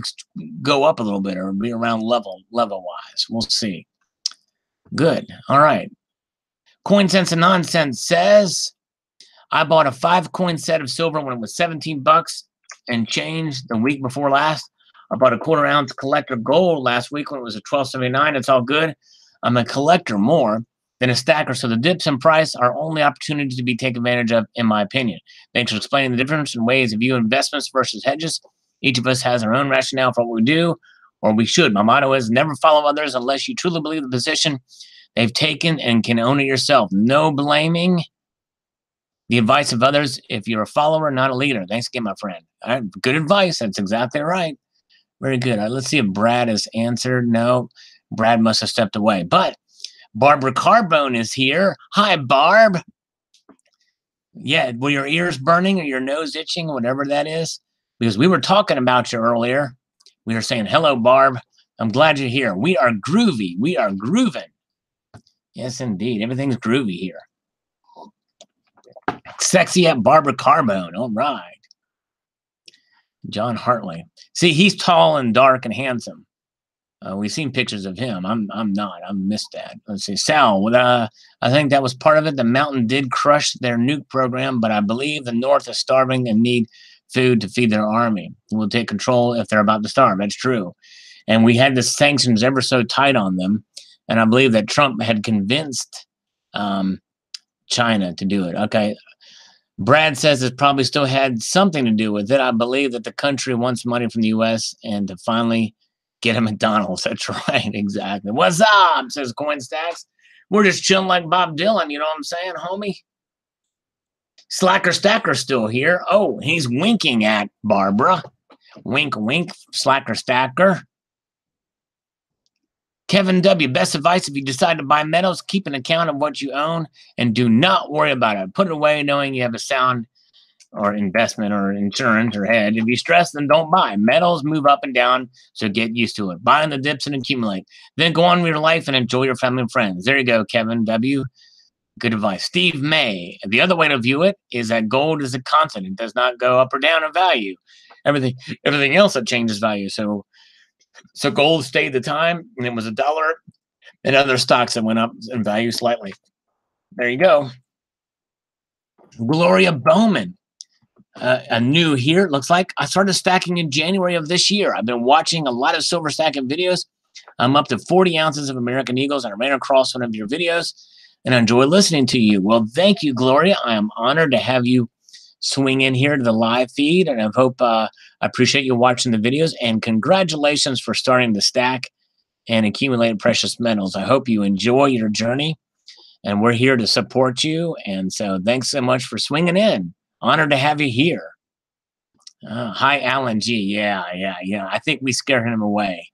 go up a little bit or be around level wise. We'll see. Good. All right. Coin Sense and Nonsense says, I bought a 5-coin set of silver when it was 17 bucks and change the week before last. I bought a 1/4 ounce collector gold last week when it was at $12.79. It's all good. I'm a collector more than a stacker, so the dips in price are only opportunities to be taken advantage of, in my opinion. Thanks for explaining the difference in ways of view investments versus hedges. Each of us has our own rationale for what we do, or we should. My motto is never follow others unless you truly believe the position they've taken and can own it yourself. No blaming the advice of others if you're a follower, not a leader. Thanks again, my friend. All right, good advice. That's exactly right. Very good. Let's see if Brad has answered. No, Brad must have stepped away. But Barbara Carbone is here. Hi, Barb. Yeah, were your ears burning or your nose itching, whatever that is? Because we were talking about you earlier. We were saying, hello, Barb. I'm glad you're here. We are groovy. We are grooving. Yes, indeed. Everything's groovy here. Sexy at Barbara Carbone. All right. John Hartley. See, he's tall and dark and handsome. We've seen pictures of him. I'm not. I missed that. Let's see. Sal, I think that was part of it. The mountain did crush their nuke program, but I believe the North is starving and need food to feed their army. We'll take control if they're about to starve. That's true. And we had the sanctions ever so tight on them. And I believe that Trump had convinced China to do it. Okay. Brad says it probably still had something to do with it. I believe that the country wants money from the U.S. and to finally get a McDonald's. That's right. Exactly. What's up? Says CoinStacks. We're just chilling like Bob Dylan. You know what I'm saying, homie? Slacker Stacker still here. Oh, he's winking at Barbara. Wink, wink. Slacker Stacker. Kevin W. Best advice if you decide to buy metals, keep an account of what you own and do not worry about it. Put it away knowing you have a sound or investment or insurance or hedge. If you stress, then don't buy. Metals move up and down, so get used to it. Buy in the dips and accumulate. Then go on with your life and enjoy your family and friends. There you go, Kevin W. Good advice. Steve May. The other way to view it is that gold is a constant. It does not go up or down in value. Everything else that changes value. So gold stayed the time, and it was $1, and other stocks that went up in value slightly. There you go. Gloria Bowman. New here. It looks like I started stacking in January of this year. I've been watching a lot of silver stacking videos. I'm up to 40 ounces of American Eagles, and I ran across one of your videos, and I enjoy listening to you. Well, thank you, Gloria. I am honored to have you swing in here to the live feed, and I hope I appreciate you watching the videos, and congratulations for starting to stack and accumulate precious metals. I hope you enjoy your journey, and we're here to support you, and so thanks so much for swinging in. Honored to have you here. Hi, Alan G. Yeah. I think we scared him away.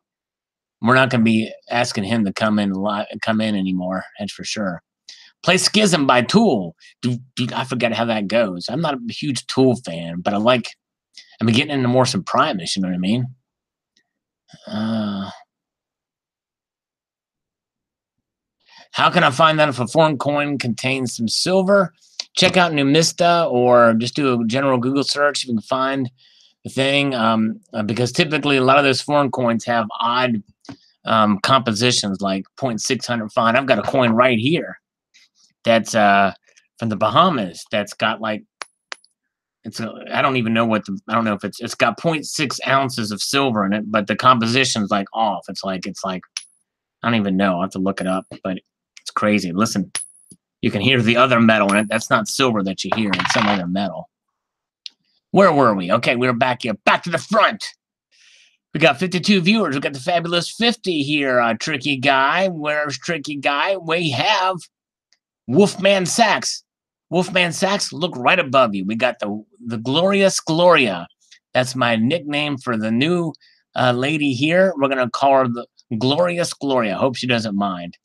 We're not going to be asking him to come in anymore. That's for sure. Play Schism by Tool. I forget how that goes. I'm not a huge Tool fan, but I like I've been getting into more some Primus, you know what I mean? How can I find out if a foreign coin contains some silver? Check out Numista or just do a general Google search if you can find the thing. Because typically a lot of those foreign coins have odd compositions like 0.600 fine. I've got a coin right here that's from the Bahamas that's got like I don't even know I don't know if it's got 0.6 ounces of silver in it, but the composition's like off. It's like I don't even know. I'll have to look it up, but it's crazy. Listen, you can hear the other metal in it. That's not silver that you hear. It's some other metal. Where were we? Okay, we're back here. Back to the front. We got 52 viewers. We got the fabulous 50 here. Tricky Guy. Where's Tricky Guy? We have Wolfman Sachs. Wolfman Sachs, look right above you. We got the Glorious Gloria. That's my nickname for the new lady here. We're going to call her the Glorious Gloria. Hope she doesn't mind.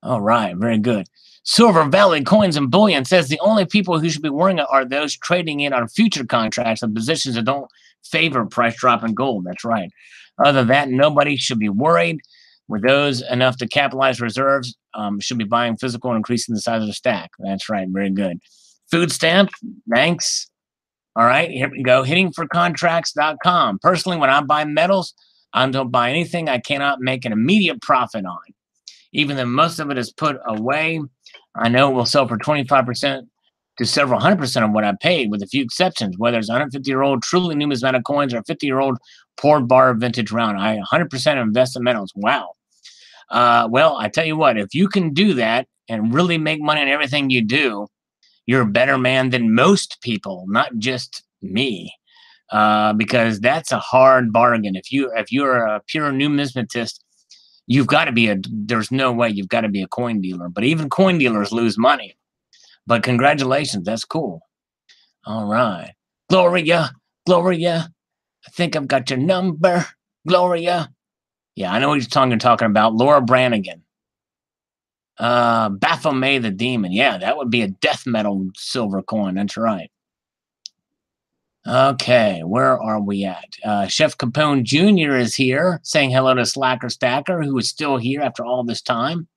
All right, very good. Silver Valley Coins and Bullion says the only people who should be worrying are those trading in on future contracts and positions that don't favor price drop in gold. That's right. Other than that, nobody should be worried. With those enough to capitalize reserves, should be buying physical and increasing the size of the stack. That's right. Very good. Food stamp. Thanks. All right. Here we go. Hittingforcontracts.com. Personally, when I buy metals, I don't buy anything I cannot make an immediate profit on. Even though most of it is put away, I know it will sell for 25% to several 100% of what I paid, with a few exceptions, whether it's 150-year-old truly numismatic coins or 50-year-old poured bar vintage round. I 100% invest in metals. Wow. Well, I tell you what, if you can do that and really make money on everything you do, you're a better man than most people, not just me, because that's a hard bargain. If you're a pure numismatist, you've got to be there's no way you've got to be a coin dealer. But even coin dealers lose money. But congratulations, that's cool. All right. Gloria, Gloria, I think I've got your number, Gloria. Yeah, I know what you're talking about. Laura Branigan. Baphomet the Demon. Yeah, that would be a death metal silver coin. That's right. Okay, where are we at? Chef Capone Jr. is here, saying hello to Slacker Stacker, who is still here after all this time.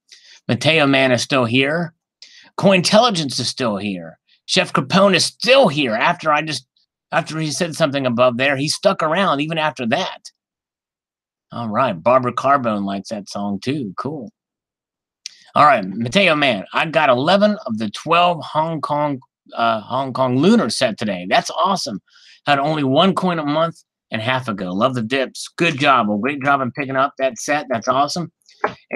Mateo Man is still here. Cointelligence is still here. Chef Capone is still here after he said something above there. He stuck around even after that. All right. Barbara Carbone likes that song too. Cool. All right. Mateo Man, I got 11 of the 12 Hong Kong lunar set today. That's awesome. Had only one coin a month and half ago. Love the dips. Good job. Well, great job in picking up that set. That's awesome.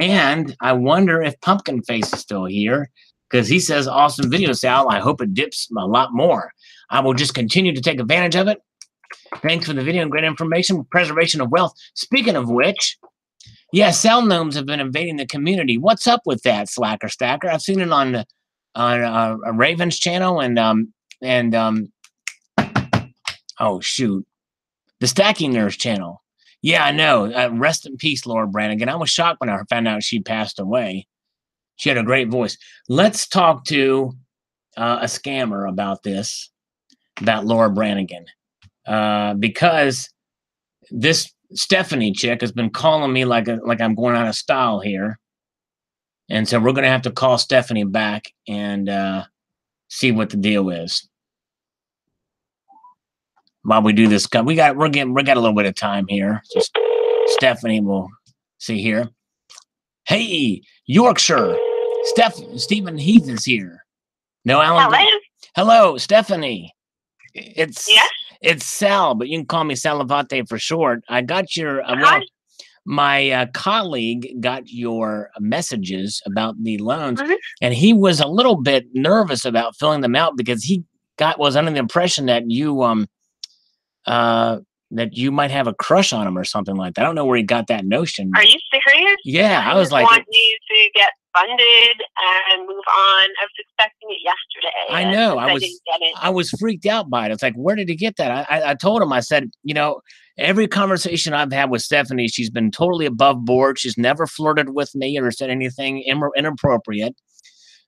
And I wonder if Pumpkin Face is still here, because he says, awesome video, Sal. I hope it dips a lot more. I will just continue to take advantage of it. Thanks for the video and great information. Preservation of wealth. Speaking of which, yeah, cell gnomes have been invading the community. What's up with that, Slacker Stacker? I've seen it on Raven's channel and oh shoot, the Stacking Nerds channel. Yeah, I know. Rest in peace, Laura Branigan. I was shocked when I found out she passed away. She had a great voice. Let's talk to a scammer about this, about Laura Branigan. Because this Stephanie chick has been calling me like I'm going out of style here. And so we're going to have to call Stephanie back and see what the deal is. While we do this, we got a little bit of time here. Just Stephanie will see here. Hey, Yorkshire. Stephen Heath is here. No, Alan. Hello. Hello, Stephanie. It's Sal, but you can call me Salivate for short. I got your my colleague got your messages about the loans, and he was a little bit nervous about filling them out because he was under the impression that you might have a crush on him or something like that. I don't know where he got that notion. Are you serious? Yeah, I was like, I want you to get funded and move on. I was expecting it yesterday. I know. I was freaked out by it. It's like, where did he get that? I told him, I said, every conversation I've had with Stephanie, she's been totally above board. She's never flirted with me or said anything inappropriate.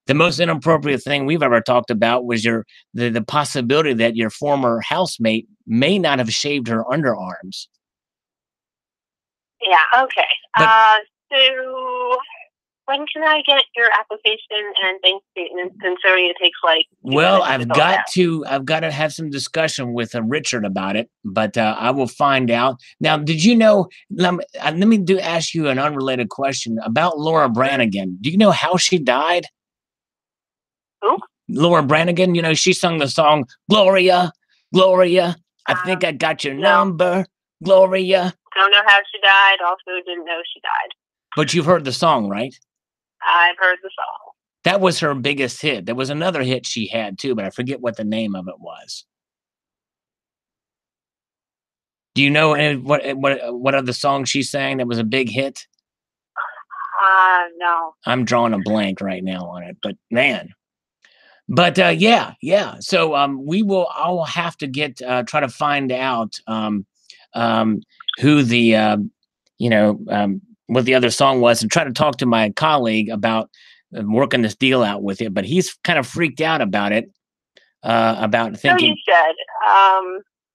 the most inappropriate thing we've ever talked about was the possibility that your former housemate may not have shaved her underarms. Yeah. Okay. But So when can I get your application and bank statements? Considering it takes like 2 well, minutes to fill it out. I've got to have some discussion with Richard about it, but I will find out. Now, did you know? Let me ask you an unrelated question about Laura Branigan. Do you know how she died? Who? Laura Branigan. You know, she sung the song Gloria, Gloria. I think I got your number, Gloria. Don't know how she died. Also, didn't know she died. But you've heard the song, right? I've heard the song. That was her biggest hit. There was another hit she had too, but I forget what the name of it was. Do you know what other song she sang that was a big hit? No. I'm drawing a blank right now on it, but man. But yeah. So I'll have to try to find out who the what the other song was, and try to talk to my colleague about working this deal out with it. But he's kind of freaked out about it. About thinking.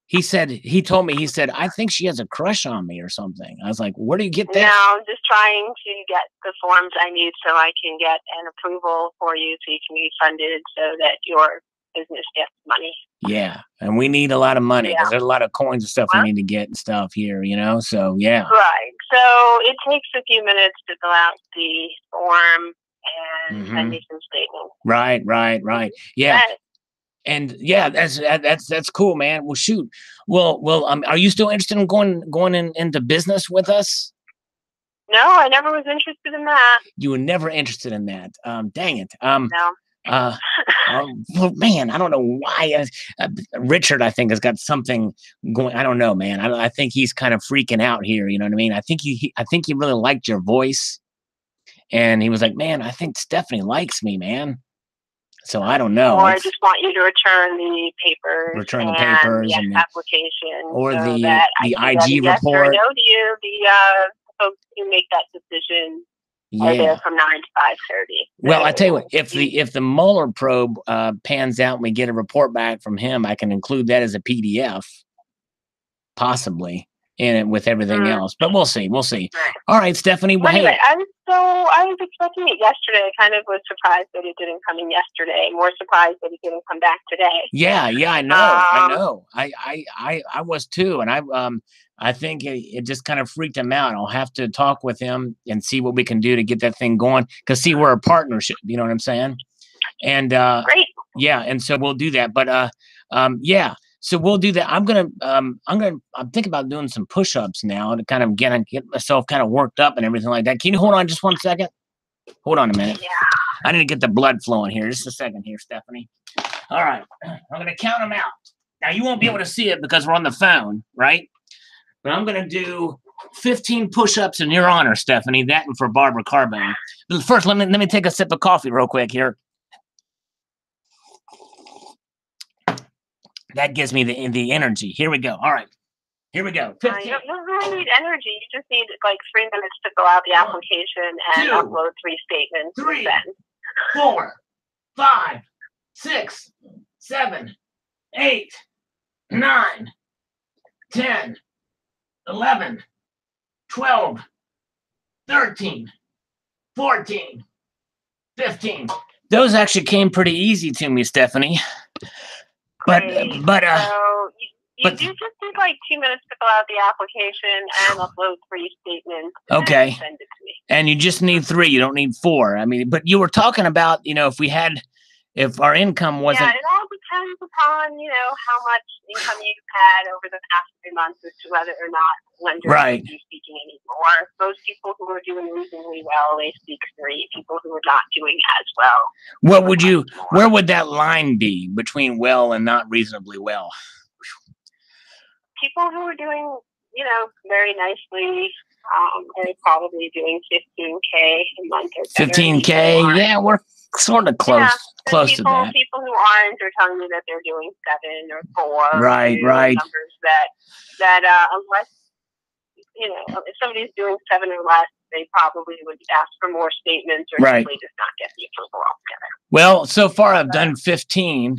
He told me, I think she has a crush on me or something. I was like, where do you get that? No, I'm just trying to get the forms I need so I can get an approval for you so you can be funded so that your business gets money. Yeah. And we need a lot of money because there's a lot of coins and stuff we need to get and stuff here, so yeah. Right. So it takes a few minutes to fill out the form and send me some statements. Right. Yeah. And yeah, that's cool, man. Well, shoot. Well, are you still interested in going into business with us? No, I never was interested in that. You were never interested in that. Dang it. No. Well, man, I don't know why. Richard, I think, has got something going. I don't know, man. I think he's kind of freaking out here. You know what I mean? I think he really liked your voice, and he was like, "Man, I think Stephanie likes me, man." So I don't know. Or I just want you to return the papers. Return the papers and the application. Or so the yes IG report. Yes or no to you. The folks who make that decision are there from 9 to 5:30. Well, I tell you what, if the Mueller probe pans out and we get a report back from him, I can include that as a PDF, possibly, in it with everything else. But we'll see. All right, Stephanie. Well, anyway, I was expecting it yesterday. I kind of was surprised that it didn't come in yesterday. More surprised that it didn't come back today. Yeah, I know. I was too, and I think it just kind of freaked him out. I'll have to talk with him and see what we can do to get that thing going. Because we're a partnership. You know what I'm saying? And great. Yeah, and so we'll do that. But yeah. So we'll do that. I'm thinking about doing some push-ups now to kind of get myself kind of worked up and everything like that. Can you hold on just 1 second? Hold on a minute. Yeah. I need to get the blood flowing here. Just a second here, Stephanie. All right. I'm going to count them out. Now, you won't be able to see it because we're on the phone, right? But I'm going to do 15 push-ups in your honor, Stephanie. That and for Barbara Carbone. But first, let me take a sip of coffee real quick here. That gives me the energy. Here we go. All right. Here we go. You don't really need energy. You just need like 3 minutes to fill out the application and upload 3 statements. 3, 4, 5, 6, 7, 8, 9, 10, 11, 12, 13, 14, 15. Those actually came pretty easy to me, Stephanie. So you just need like 2 minutes to fill out the application and upload 3 statements. Okay. And send it to me. And you just need 3. You don't need 4. I mean, but you were talking about, if our income wasn't. Yeah, it all depends upon, how much income you've had over the past 3 months as to whether or not lenders will be speaking anymore. Most people who are doing reasonably well, they speak 3. People who are not doing as well. Where would that line be between well and not reasonably well? People who are doing, very nicely, are probably doing $15K a month or better. $15K? Yeah, we're sort of close to that. People who aren't are telling you that they're doing 7 or 4. Right. Numbers that unless, if somebody's doing 7 or less, they probably would ask for more statements or simply just not get the approval altogether. Well, so far I've done 15.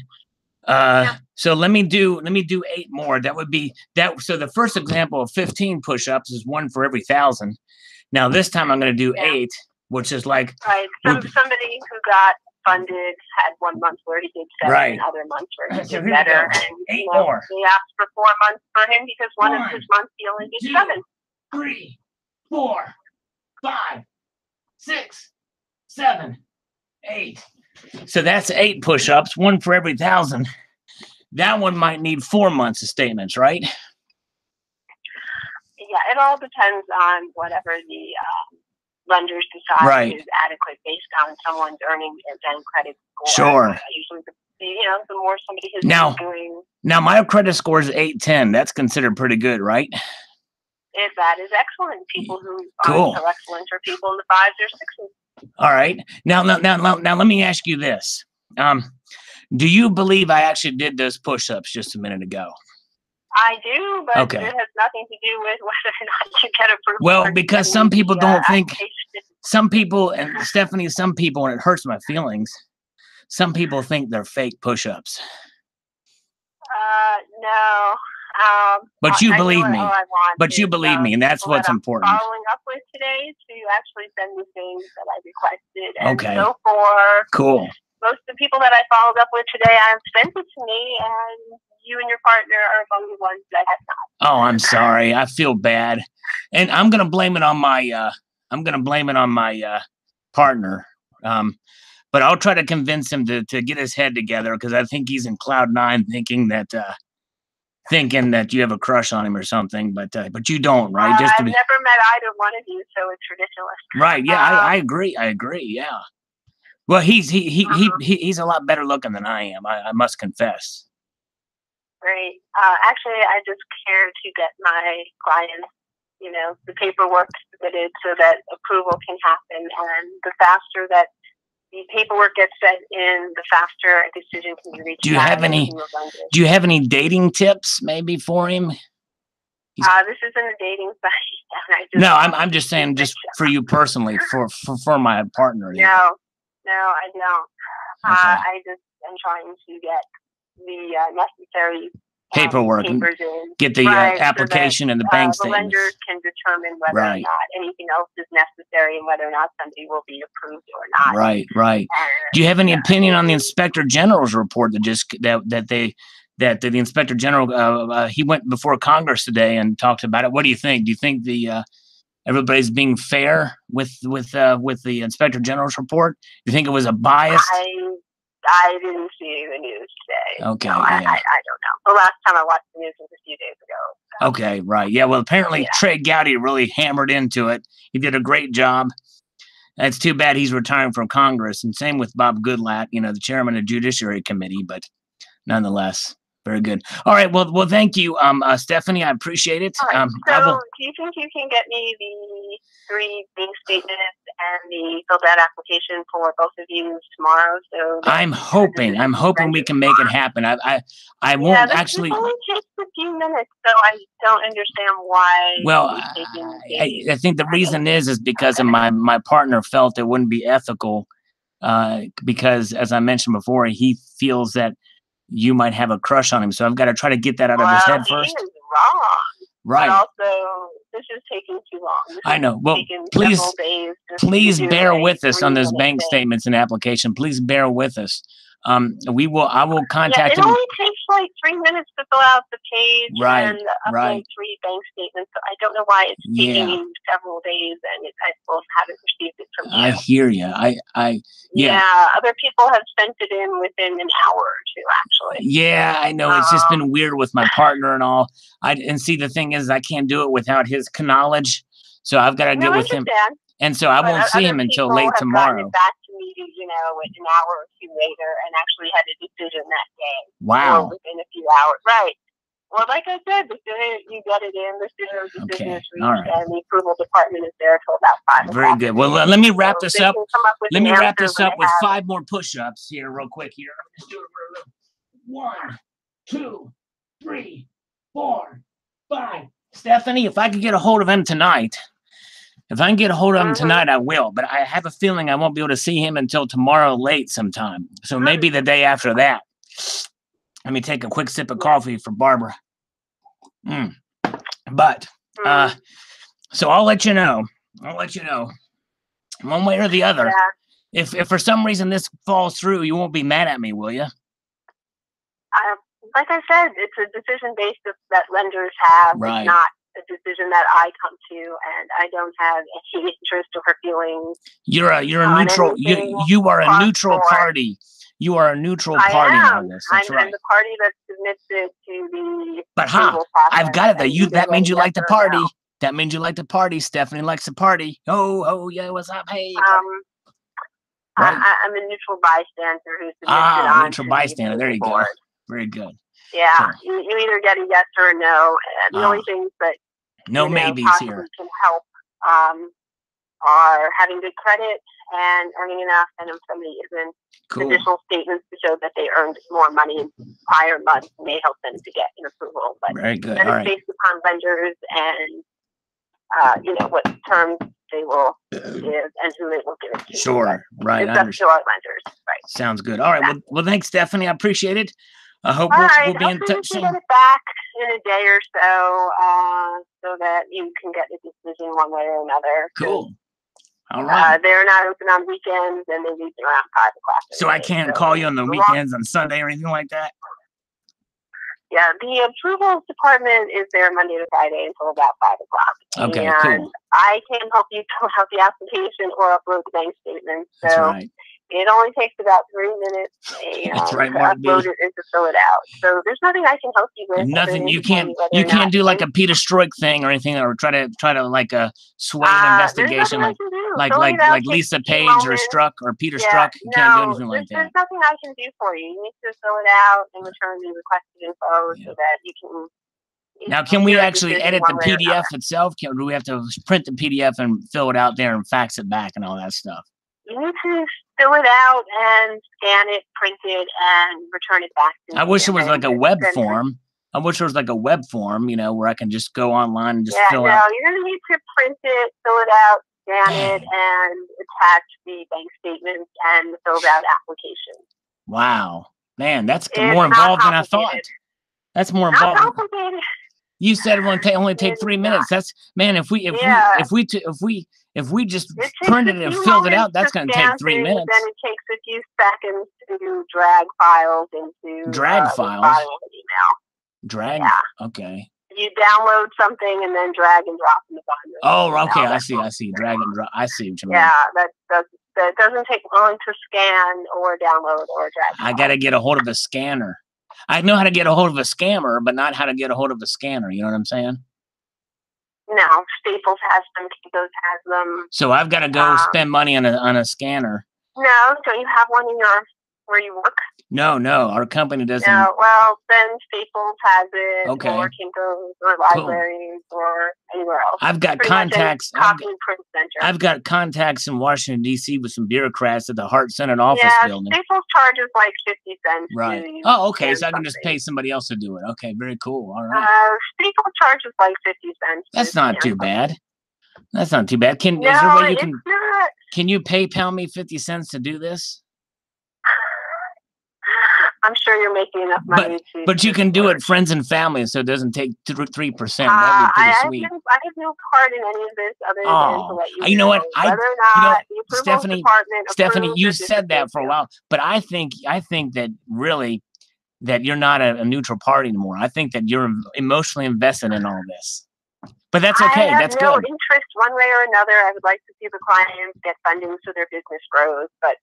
So let me do 8 more. That would be that. So the first example of 15 push-ups is 1 for every 1,000. Now this time I'm going to do 8, which is like somebody who got funded had 1 month where he did 7, and other months where he did better. And 8 more. They asked for 4 months for him because one of his months he only did 7. 3, 4, 5, 6, 7, 8. So that's 8 push-ups, 1 for every 1,000. That one might need 4 months of statements, right? Yeah, it all depends on whatever the lenders decide is adequate based on someone's earnings and credit score. Sure. Usually, the more somebody has been doing. Now, my credit score is 810. That's considered pretty good, right? If that is excellent. People who aren't so excellent are people in the 5s or 6s. All right. Now, let me ask you this. Do you believe I actually did those push-ups just a minute ago? I do, but it has nothing to do with whether or not you get approved. Well, because some people don't think, some people, and Stephanie, some people, and it hurts my feelings, some people think they're fake push-ups. No. But you believe me. But you believe me, and that's what's important. Following up with today to actually send me things that I requested. And so for most of the people that I followed up with today, I have sent it to me, and you and your partner are among the ones that have not. Oh, I'm sorry. I feel bad, and I'm gonna blame it on my. Partner. But I'll try to convince him to get his head together because I think he's in cloud 9, thinking that you have a crush on him or something, but you don't, right? I've never met either one of you, so it's ridiculous. Right? Yeah, I agree. Yeah. Well, he's a lot better looking than I am. I must confess. Great. Actually, I just care to get my clients, the paperwork submitted so that approval can happen, and the faster that the paperwork gets sent in, the faster a decision can be reached. Do you have any dating tips maybe for him? This isn't a dating site. I'm just saying, just for you personally, for my partner. No, I don't. I just am trying to get the necessary paperwork and get the application and the bank statements. The lender can determine whether or not anything else is necessary and whether or not somebody will be approved or not. Right. Do you have any opinion on the Inspector General's report that the Inspector General he went before Congress today and talked about it? What do you think? Do you think everybody's being fair with the Inspector General's report? Do you think it was a bias? I didn't see the news today. Okay, so I don't know. The last time I watched the news was a few days ago. So. Okay, right. Yeah, well, apparently Trey Gowdy really hammered into it. He did a great job. It's too bad he's retiring from Congress, and same with Bob Goodlatte, the chairman of the Judiciary Committee, but nonetheless, very good. All right, well, thank you, Stephanie. I appreciate it. Right. So do you think you can get me the 3 bank statements and the filled out application for both of you tomorrow? So I'm hoping we can make it happen. I won't actually. It only takes a few minutes, so I don't understand why. Well, I think the reason is because of my partner felt it wouldn't be ethical, because as I mentioned before, he feels that you might have a crush on him. So I've got to try to get that out of his head first. He is wrong. Right. But also, this is taking too long. I know. Well, please bear with us on those bank statements and application. Please bear with us. I will contact him. It only takes like 3 minutes to fill out the page and upload 3 bank statements. So I don't know why it's taking you several days, and I still haven't received it from you. I hear you. Other people have sent it in within an hour or 2, actually. Yeah, I know. It's just been weird with my partner and all. And see, the thing is, I can't do it without his knowledge. So I've got to get with him. And so I won't see him until late tomorrow. Back to me, an hour or 2 later, and actually had a decision that day. Wow. Or within a few hours. Right. Well, like I said, the sooner you get it in, the sooner the decision is reached, and the approval department is there till about 5 o'clock. Very good. Well, let me wrap this up. Let me wrap this up with 5 more push-ups here real quick here. Let's do it real quick. 1, 2, 3, 4, 5. Stephanie, if I could get a hold of him tonight, If I can get a hold of him tonight, I will. But I have a feeling I won't be able to see him until tomorrow late sometime. So maybe the day after that. Let me take a quick sip of coffee for Barbara. But so I'll let you know. One way or the other. If for some reason this falls through, you won't be mad at me, will you? Like I said, it's a decision based that lenders have. Right. It's not a decision that I come to, and I don't have any interest or feelings. You're a neutral. You are a neutral party. You are a neutral party on this. That's right. I'm the party that submits it to the. But I've got it. That means you like the party. No. That means you like the party. Stephanie likes the party. Oh yeah, what's up? Hey. Right. I'm a neutral bystander who submits it on. Neutral bystander. There you go. Very good. Yeah, so, you either get a yes or a no. And the only things that maybes here can help are having good credit and earning enough, and if somebody isn't, additional statements to show that they earned more money in prior months may help them to get an approval. But very good. That is based upon lenders and what terms they will give and who they will give it to. Sure, right. It's up to our lenders. Right. Sounds good. All right. Well, thanks, Stephanie. I appreciate it. I hope we'll be in touch soon. Get it back in a day or so that you can get a decision one way or another. Cool. All right. They're not open on weekends, and they leave around 5 o'clock. So I can't call you on the weekends, on Sunday, or anything like that? Yeah, the approvals department is there Monday to Friday until about 5 o'clock. Okay, cool. I can help you fill out the application or upload the bank statement. So that's right. It only takes about 3 minutes to upload it and to fill it out. So there's nothing I can help you with. Nothing. You can't do like a Peter Strzok thing or anything, or try to like sway an investigation like Lisa Page or Strzok or Peter Strzok. You can't do anything like that. There's nothing I can do for you. You need to fill it out and return the requested info so that you can. Now, can we actually edit the PDF itself? Or do we have to print the PDF and fill it out there and fax it back and all that stuff? You need to fill it out and scan it, print it, and return it back to me. I wish it was like a web form. Where I can just go online and just fill out. You're going to need to print it, fill it out, scan it, and attach the bank statements and the filled out application. Wow. Man, that's more involved than I thought. That's more involved. Not complicated. You said it would only take 3 minutes. That's if we just printed it and filled it out, that's going to take 3 minutes. Then it takes a few seconds to drag files into files. Email. Drag. Yeah. Okay. You download something and then drag and drop in the binder. Oh, okay. I see. Drag and drop. I see what you mean. Yeah, that doesn't take long to scan or download or drag. I got to get a hold of a scanner. I know how to get a hold of a scammer, but not how to get a hold of a scanner. You know what I'm saying? No, Staples has them. Kinko's has them. So I've got to go spend money on a scanner. No, don't you have one in where you work? No, our company doesn't. No, well, then Staples has it, okay. Or Kinko's, or libraries, or anywhere else. I've got contacts. Copy and print center. I've got contacts in Washington, D.C. with some bureaucats at the Hart Senate office building. Staples charges like 50 cents. Right. Oh, okay. So I can just pay somebody else to do it. Okay, very cool. All right. Staples charges like 50 cents. That's not too bad. That's not too bad. Is there a way you can? Not. Can you PayPal me 50 cents to do this? I'm sure you're making enough money but you can do it friends and family, so it doesn't take 3%. That'd be pretty sweet. I have no part in any of this other than to let you know what? Whether or not the Stephanie, you said that for a while, but I think that really that you're not a neutral party anymore. I think that you're emotionally invested in all this. But that's okay. That's good. I have no interest one way or another. I would like to see the clients get funding so their business grows, but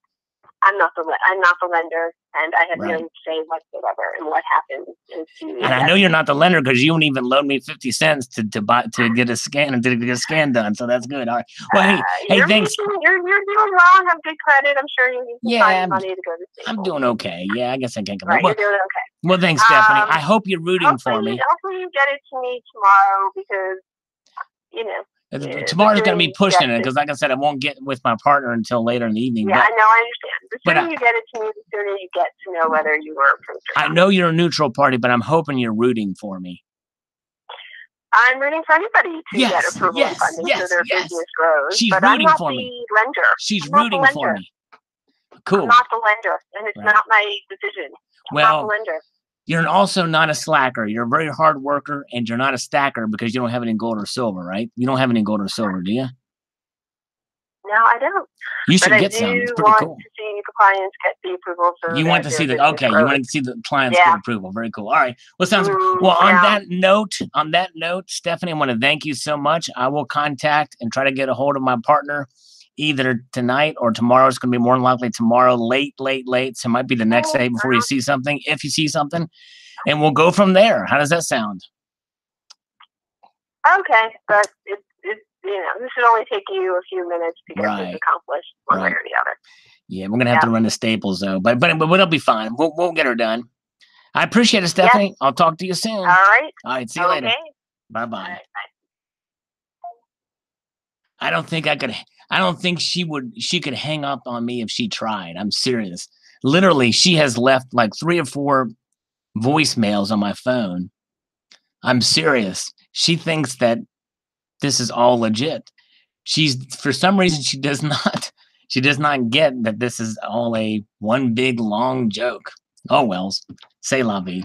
I'm not the lender, and I have no say whatsoever in what happens. And I know you're not the lender because you won't even loan me 50 cents to get a scan and to get a scan done. So that's good. All right. Well, hey, thanks. You're doing well. Have good credit. I'm sure you can find money to go to Staples. I'm doing okay. Yeah, I guess I can't come. Right, you're doing okay. Well, thanks, Stephanie. I hope you're rooting for me. Hopefully you get it to me tomorrow because tomorrow's going to be pushing it because, like I said, I won't get with my partner until later in the evening. Yeah, I know. I understand. The sooner you get it to me, the sooner you get to know whether you were approved or not. I know you're a neutral party, but I'm hoping you're rooting for me. I'm rooting for anybody to get approval and funding so their business grows. But I'm not the lender. She's rooting for me. Cool. I'm not the lender, and it's not my decision. I'm not the lender. You're also not a slacker. You're a very hard worker, and you're not a stacker because you don't have any gold or silver, right? You don't have any gold or silver, do you? No, I don't. You should get some. It's pretty cool. I want to see the clients get the approval. So you want to see the you want to see the clients get approval. Very cool. All right. Well, sounds well. On that note, Stephanie, I want to thank you so much. I will contact and try to get a hold of my partner either tonight or tomorrow. It's going to be more than likely tomorrow, late. So it might be the next day before you see something, if you see something, and we'll go from there. How does that sound? Okay, but this should only take you a few minutes to get this accomplished, one way or the other. Yeah, we're gonna have to run the staples though, but it'll be fine. We'll get her done. I appreciate it, Stephanie. Yes. I'll talk to you soon. All right. See you later. Bye. Right, I don't think she could hang up on me if she tried. I'm serious. Literally, she has left like 3 or 4 voicemails on my phone. I'm serious. She thinks that this is all legit. For some reason she does not get that this is all one big long joke. Oh wells. C'est la vie.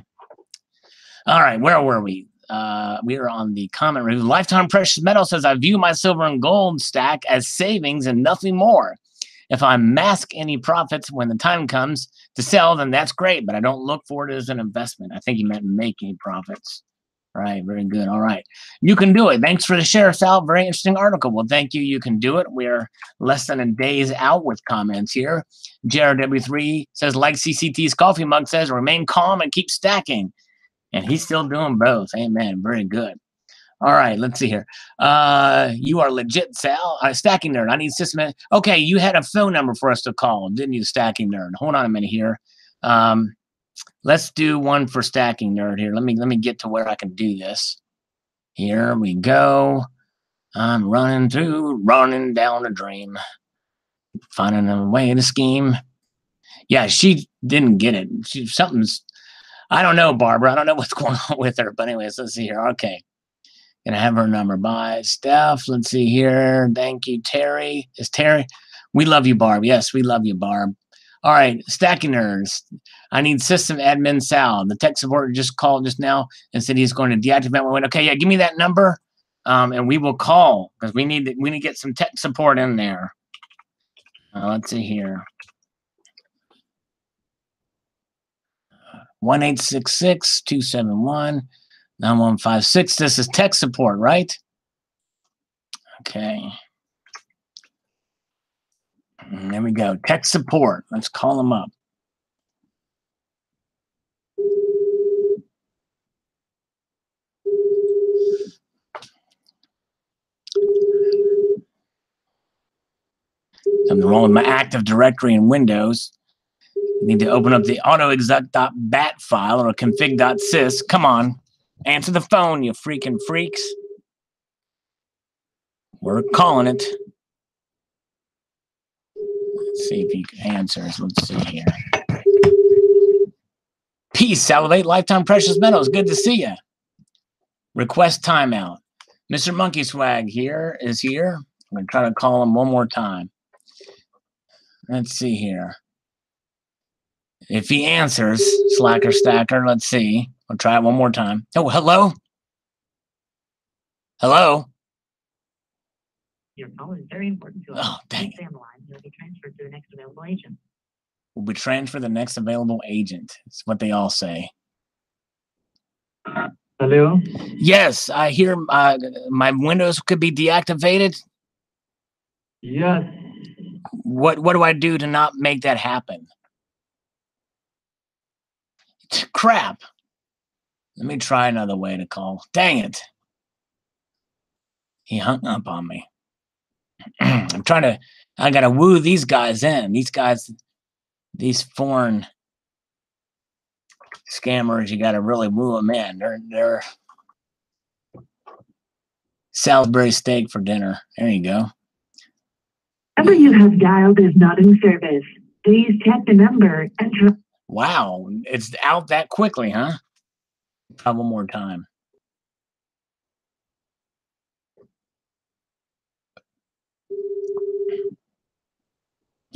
All right, where were we? We are on the comment review. Lifetime Precious Metal says, I view my silver and gold stack as savings and nothing more. If I mask any profits when the time comes to sell, then that's great, but I don't look for it as an investment. I think he meant making profits. Right, very good. All right. You can do it. Thanks for the share, Sal. Very interesting article. Well, thank you. You can do it. We're less than a day's out with comments here. JRW3 says, like CCT's coffee mug says, remain calm and keep stacking. And he's still doing both. Amen. Very good. All right, let's see here. You are legit, Sal. Stacking Nerd. I need system. Okay, you had a phone number for us to call, didn't you, Stacking Nerd? Hold on a minute here. Let's do one for Stacking Nerd here. Let me get to where I can do this. Here we go. I'm running down a dream, finding a way to scheme. Yeah, she didn't get it. I don't know, Barbara. I don't know what's going on with her. But anyways, let's see here. Okay. Gonna have her number by Steph. Let's see here. Thank you, Terry. Is Terry? We love you, Barb. Yes, we love you, Barb. All right, Stacking Nerds. I need system admin Sal. The tech support just called just now and said he's going to deactivate my window. Okay, yeah, give me that number, and we will call because we need to get some tech support in there. Let's see here. 1-866-271-9156. This is tech support, right? Okay. And there we go. Tech support. Let's call them up. Something wrong with my Active Directory in Windows. I need to open up the autoexec.bat file or config.sys. Come on. Answer the phone, you freaking freaks. We're calling it. Let's see if he answers. Let's see here. Peace, Salivate Lifetime Precious Metals. Good to see you. Request timeout. Mr. Monkey Swag is here. I'm going to try to call him one more time. Let's see here. If he answers, Slacker Stacker, let's see. I'll try it one more time. Oh, hello? Hello? Your call is very important to us. Oh, dang it. You'll be transferred to the next available agent. We'll be transferred to the next available agent. It's what they all say. Hello? Yes, I hear my Windows could be deactivated. Yes. What do I do to not make that happen? Crap. Let me try another way to call. Dang it. He hung up on me. I gotta woo these guys in. These foreign scammers, you gotta really woo them in. They're Salisbury steak for dinner. There you go. Number you have dialed is not in service. Please check the number and try. Wow, it's out that quickly, huh? Try one more time.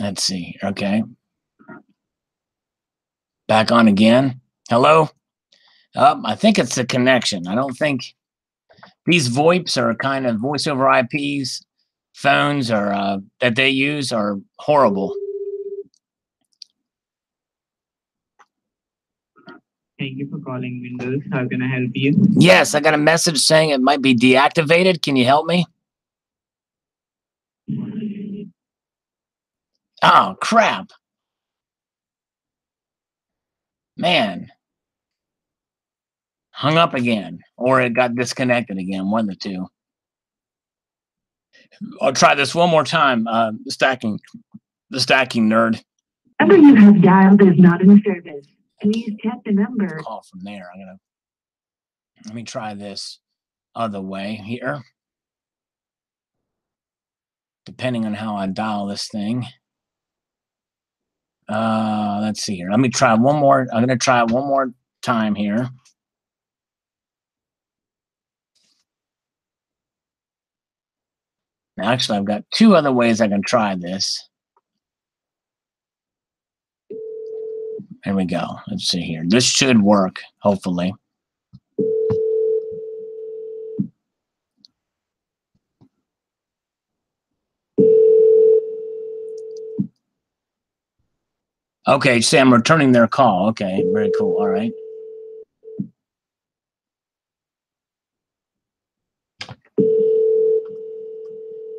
Let's see. Okay. Back on again. Hello? I think it's the connection. I don't think these VoIPs are kind of voice over IPs. Phones are that they use are horrible. Thank you for calling Windows. How can I help you? Yes, I got a message saying it might be deactivated. Can you help me? Oh, crap. Man. Hung up again, or it got disconnected again, one of the two. I'll try this one more time. The stacking nerd. Number you have dialed is not in service. Please check the number. Call from there. Let me try this other way here. Depending on how I dial this thing. Let's see here. Let me try one more. I'm gonna try it one more time here. Now, actually, I've got two other ways I can try this. There we go. Let's see here. This should work, hopefully. Okay, say I'm returning their call. Okay, very cool. All right.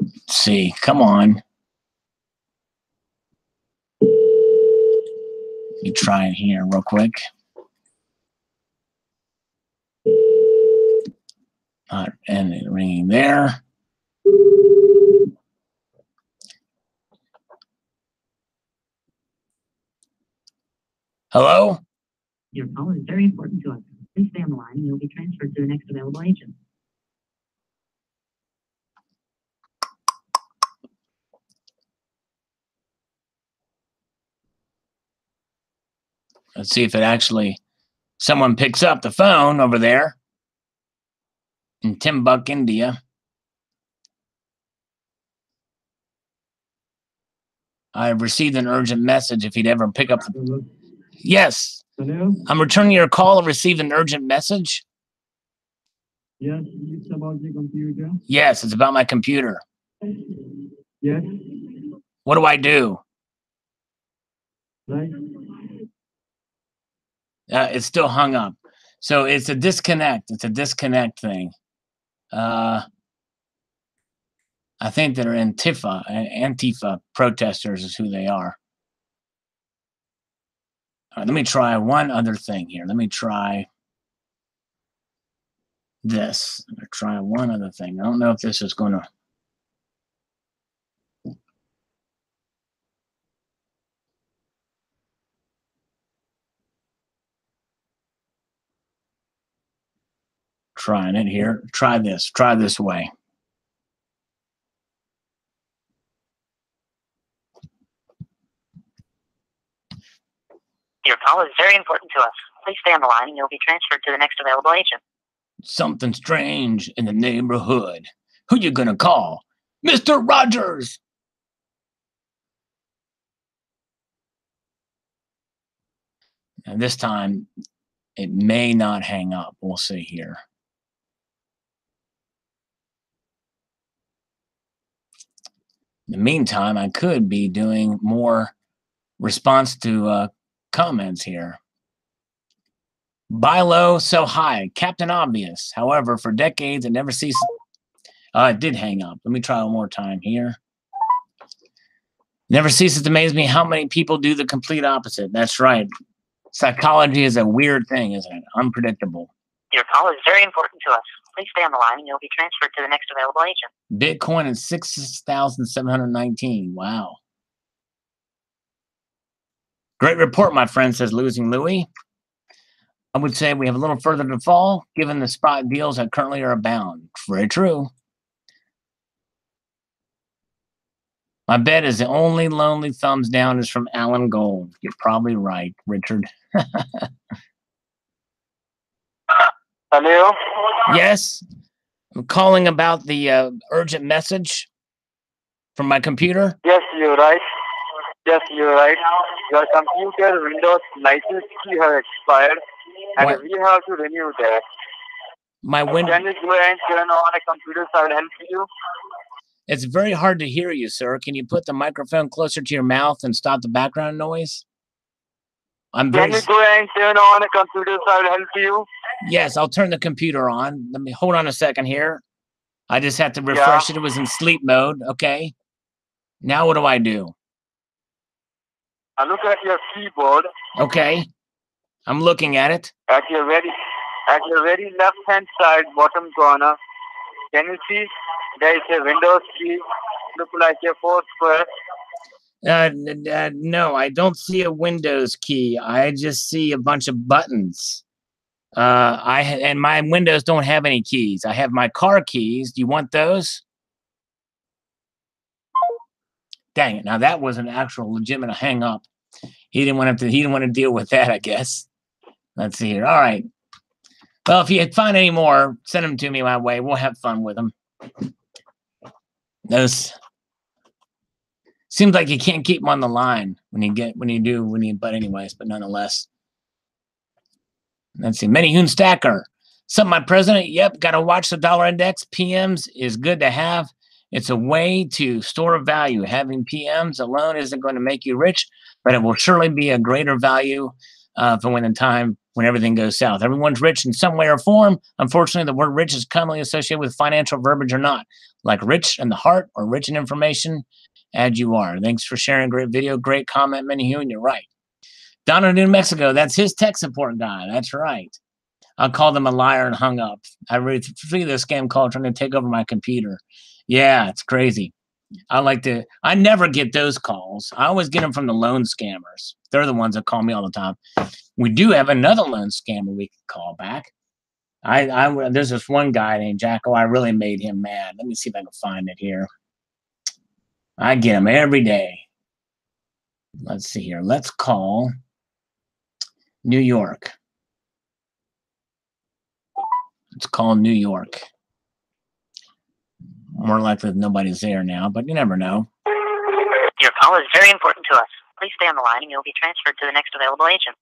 Let's see. Come on. Let me try it here real quick. And it ringing there. Hello? Your call is very important to us. Please stay on the line and you'll be transferred to the next available agent. Let's see if it actually, someone picks up the phone over there in Timbuk, India. I received an urgent message if he'd ever pick up the... Yes. Hello? I'm returning your call and received an urgent message. Yes, it's about the computer. Yes, it's about my computer. Yes. What do I do? Right. It's still hung up. So it's a disconnect. It's a disconnect thing. I think they're Antifa protesters is who they are. All right, let me try one other thing here. Let me try this. I'm going to try one other thing. I don't know if this is going to... Trying it here. Try this. Try this way. Your call is very important to us. Please stay on the line and you'll be transferred to the next available agent. Something strange in the neighborhood. Who you gonna call? Mr. Rogers! And this time, it may not hang up. We'll see here. In the meantime, I could be doing more response to comments here. Buy low, sell high. Captain Obvious. However, for decades, it never ceased. It did hang up. Let me try one more time here. Never ceases to amaze me how many people do the complete opposite. That's right. Psychology is a weird thing, isn't it? Unpredictable. Your call is very important to us. Please stay on the line and you'll be transferred to the next available agent. Bitcoin is 6,719. Wow. Great report, my friend, says Losing Louie. I would say we have a little further to fall, given the spot deals that currently are abound. Very true. My bet is the only lonely thumbs down is from Alan Gold. You're probably right, Richard. Hello? Yes. I'm calling about the urgent message from my computer. Yes, you're right. Yes, you're right. Your computer Windows license key has expired, and What? we have to renew that. My window. Can you go and turn on a computer so I will help you? It's very hard to hear you, sir. Can you put the microphone closer to your mouth and stop the background noise? Can you go and turn on a computer so I will help you? Yes, I'll turn the computer on. Let me hold on a second here. I just have to refresh it. It was in sleep mode. Okay. Now what do I do? I look at your keyboard. Okay. I'm looking at it. At your very left hand side bottom corner, can you see there is a Windows key, look like a 4 square? No, I don't see a Windows key. I just see a bunch of buttons. And my Windows don't have any keys. I have my car keys. Do you want those? Dang it! Now that was an actual legitimate hang up. He didn't want to deal with that, I guess. Let's see here. All right. Well, if you find any more, send them to me my way. We'll have fun with them. Those seems like you can't keep them on the line but anyways, but nonetheless. Let's see. Many Hoon Stacker. Some my president. Yep, got to watch the dollar index. PMs is good to have. It's a way to store value. Having PMs alone isn't going to make you rich, but it will surely be a greater value for when everything goes south. Everyone's rich in some way or form. Unfortunately, the word rich is commonly associated with financial verbiage or not, like rich in the heart or rich in information, as you are. Thanks for sharing. Great video, great comment, Many Hoon. You're right. Donald, New Mexico. That's his tech support guy. That's right. I called him a liar and hung up. I received this scam call trying to take over my computer. Yeah, it's crazy. I never get those calls. I always get them from the loan scammers. They're the ones that call me all the time. We do have another loan scammer we can call back. There's this one guy named Jacko. I really made him mad. Let me see if I can find it here. I get him every day. Let's see here. Let's call New York. Let's call New York. More likely that nobody's there now, but you never know. Your call is very important to us. Please stay on the line and you'll be transferred to the next available agent.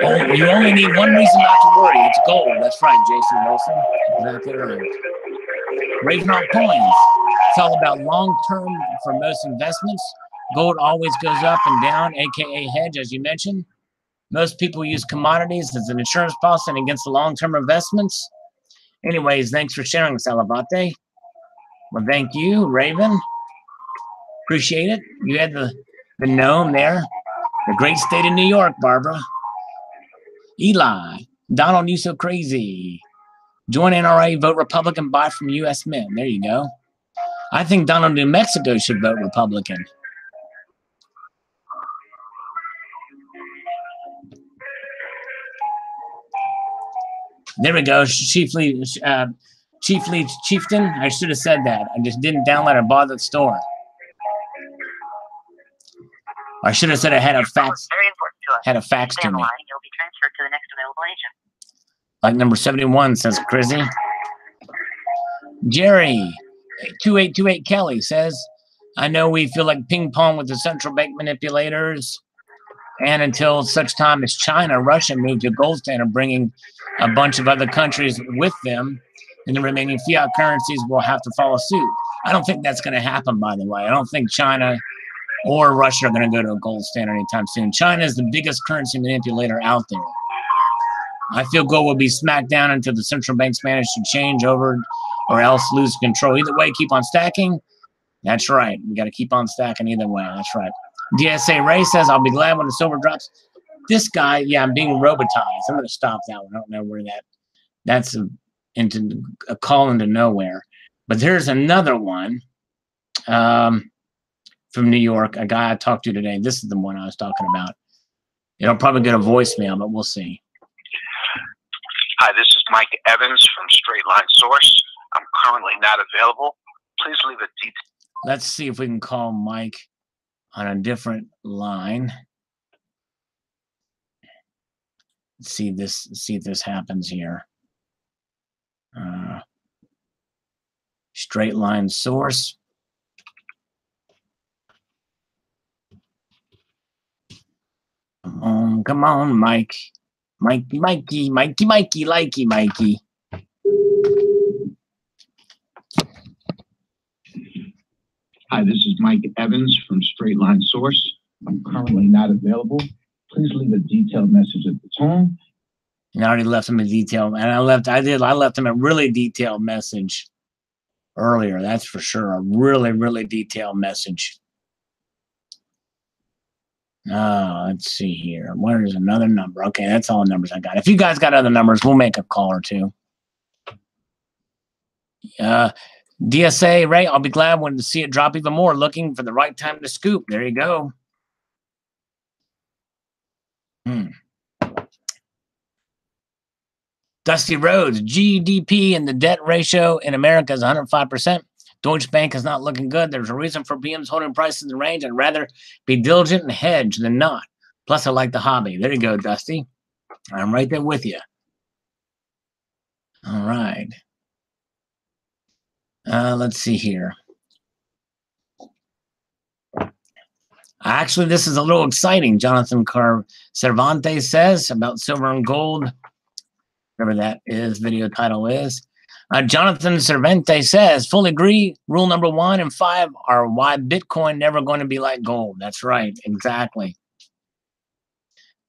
Oh, you only need one reason not to worry. It's gold. That's right, Jason Wilson. Exactly right. Ravenhawk Coins. It's all about long-term for most investments. Gold always goes up and down, aka hedge, as you mentioned. Most people use commodities as an insurance policy and against the long-term investments. Anyways, thanks for sharing, Salivate. Well, thank you, Raven. Appreciate it. You had the gnome there. The great state of New York, Barbara. Eli. Donald, you so crazy. Join NRA, vote Republican, buy from U.S. Mint. There you go. I think Donald, New Mexico should vote Republican. There we go. Chieftain. I should have said that. I just didn't download or bother the store. I should have said I had a fax. Very important to us. Had a fax to me. You'll be transferred to the next available agent. Like number 71 says Crizzy. Jerry, 2828 Kelly says, I know we feel like ping pong with the central bank manipulators. And until such time as China, Russia moved to gold standard, bringing a bunch of other countries with them, and the remaining fiat currencies will have to follow suit. I don't think that's going to happen, by the way. I don't think China or Russia are going to go to a gold standard anytime soon. China is the biggest currency manipulator out there. I feel gold will be smacked down until the central banks manage to change over or else lose control. Either way, keep on stacking. That's right. We got to keep on stacking either way. That's right. DSA Ray says, I'll be glad when the silver drops. This guy, yeah, I'm being robotized. I'm going to stop that one. I don't know where that's into a call into nowhere. But there's another one from New York, a guy I talked to today. This is the one I was talking about. It'll probably get a voicemail, but we'll see. Hi, this is Mike Evans from Straight Line Source. I'm currently not available. Please leave a detail. Let's see if we can call Mike on a different line. Let's see if this happens here. Straight line source. Come on, Mike. Mikey, likey, Mikey. Hi, this is Mike Evans from Straight Line Source. I'm currently not available. Please leave a detailed message at the tone. And I already left him a detailed, and I left him a really detailed message earlier. That's for sure. A really, really detailed message. Let's see here. Where's another number? Okay, that's all the numbers I got. If you guys got other numbers, we'll make a call or two. DSA, Ray, I'll be glad when to see it drop even more. Looking for the right time to scoop. There you go. Dusty Rhodes, GDP and the debt ratio in America is 105%. Deutsche Bank is not looking good. There's a reason for PMs holding prices in the range. I'd rather be diligent and hedge than not. Plus, I like the hobby. There you go, Dusty. I'm right there with you. All right. Let's see here. Actually, this is a little exciting. Jonathan Cervantes says about silver and gold. Whatever that is, video title is. Jonathan Cervantes says, fully agree. Rule number 1 and 5 are why Bitcoin never going to be like gold. That's right. Exactly.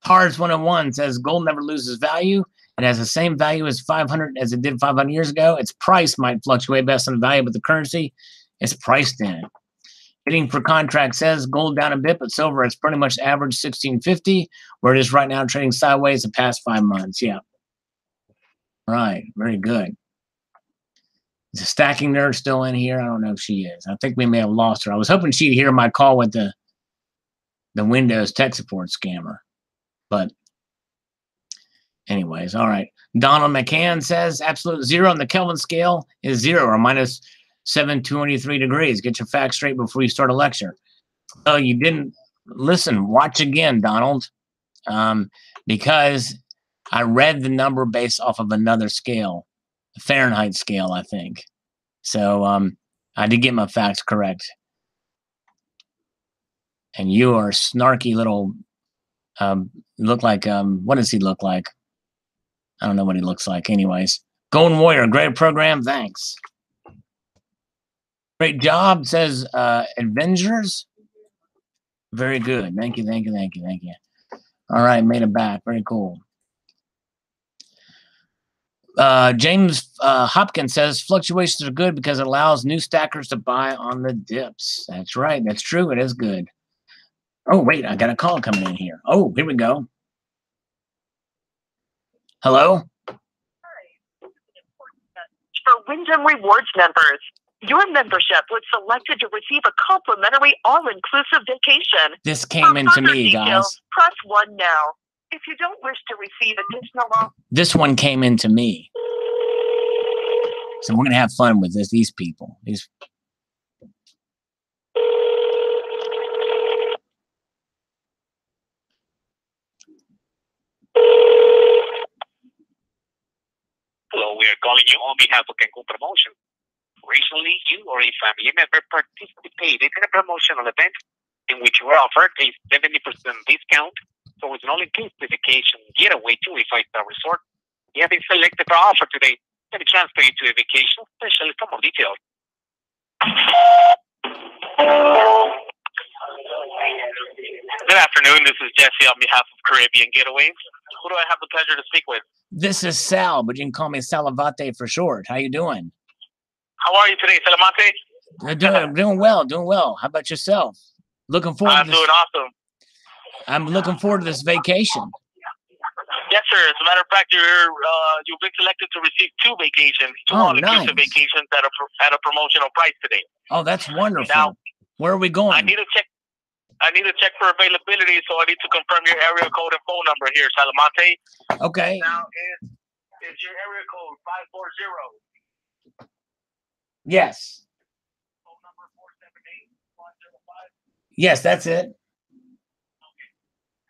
Cars 101 says gold never loses value. It has the same value as 500 as it did 500 years ago. Its price might fluctuate based on the value, but the currency is priced in. Bidding for contract says gold down a bit, but silver has pretty much averaged 1650, where it is right now trading sideways the past 5 months. Yeah. Right. Very good. Is the stacking nerd still in here? I don't know if she is. I think we may have lost her. I was hoping she'd hear my call with the Windows tech support scammer. But anyways, all right. Donald McCann says absolute zero on the Kelvin scale is 0 or minus 723 degrees. Get your facts straight before you start a lecture. Oh, you didn't listen. Watch again, Donald, because I read the number based off of another scale, the Fahrenheit scale, I think. So I did get my facts correct. And you are snarky little. Look like what does he look like? I don't know what he looks like. Anyways, Golden Warrior, great program. Thanks. Great job, says Avengers. Very good. Thank you. All right, made it back. Very cool. James Hopkins says fluctuations are good because it allows new stackers to buy on the dips. That's right. That's true. It is good. Oh, wait. I got a call coming in here. Oh, here we go. Hello? For Wyndham Rewards members, your membership was selected to receive a complimentary all-inclusive vacation. This came into me, guys. Press 1 now. If you don't wish to receive additional... This one came into me. So we're going to have fun with these people. Hello, we are calling you on behalf of Cancun Promotion. Recently, you or a family member participated in a promotional event in which you were offered a 70% discount towards an all-inclusive vacation getaway to a 5-star resort. You have been selected for offer today. Let me transfer you to a vacation specialist for more details. Good afternoon. This is Jesse on behalf of Caribbean Getaways. Who do I have the pleasure to speak with? This is Sal, but you can call me Salivate for short. How you doing? How are you today, Salamate? Doing well. How about yourself? Looking forward to this. I'm doing awesome. I'm looking forward to this vacation. Yes, sir. As a matter of fact, you've been selected to receive 2 vacations, 2 all-inclusive vacations at a promotional price today. Oh, that's wonderful. Now, where are we going? I need to check for availability, so I need to confirm your area code and phone number here, Salamate. Okay. Now, is your area code 540? Yes. Phone number 478-105? Yes, that's it. Okay.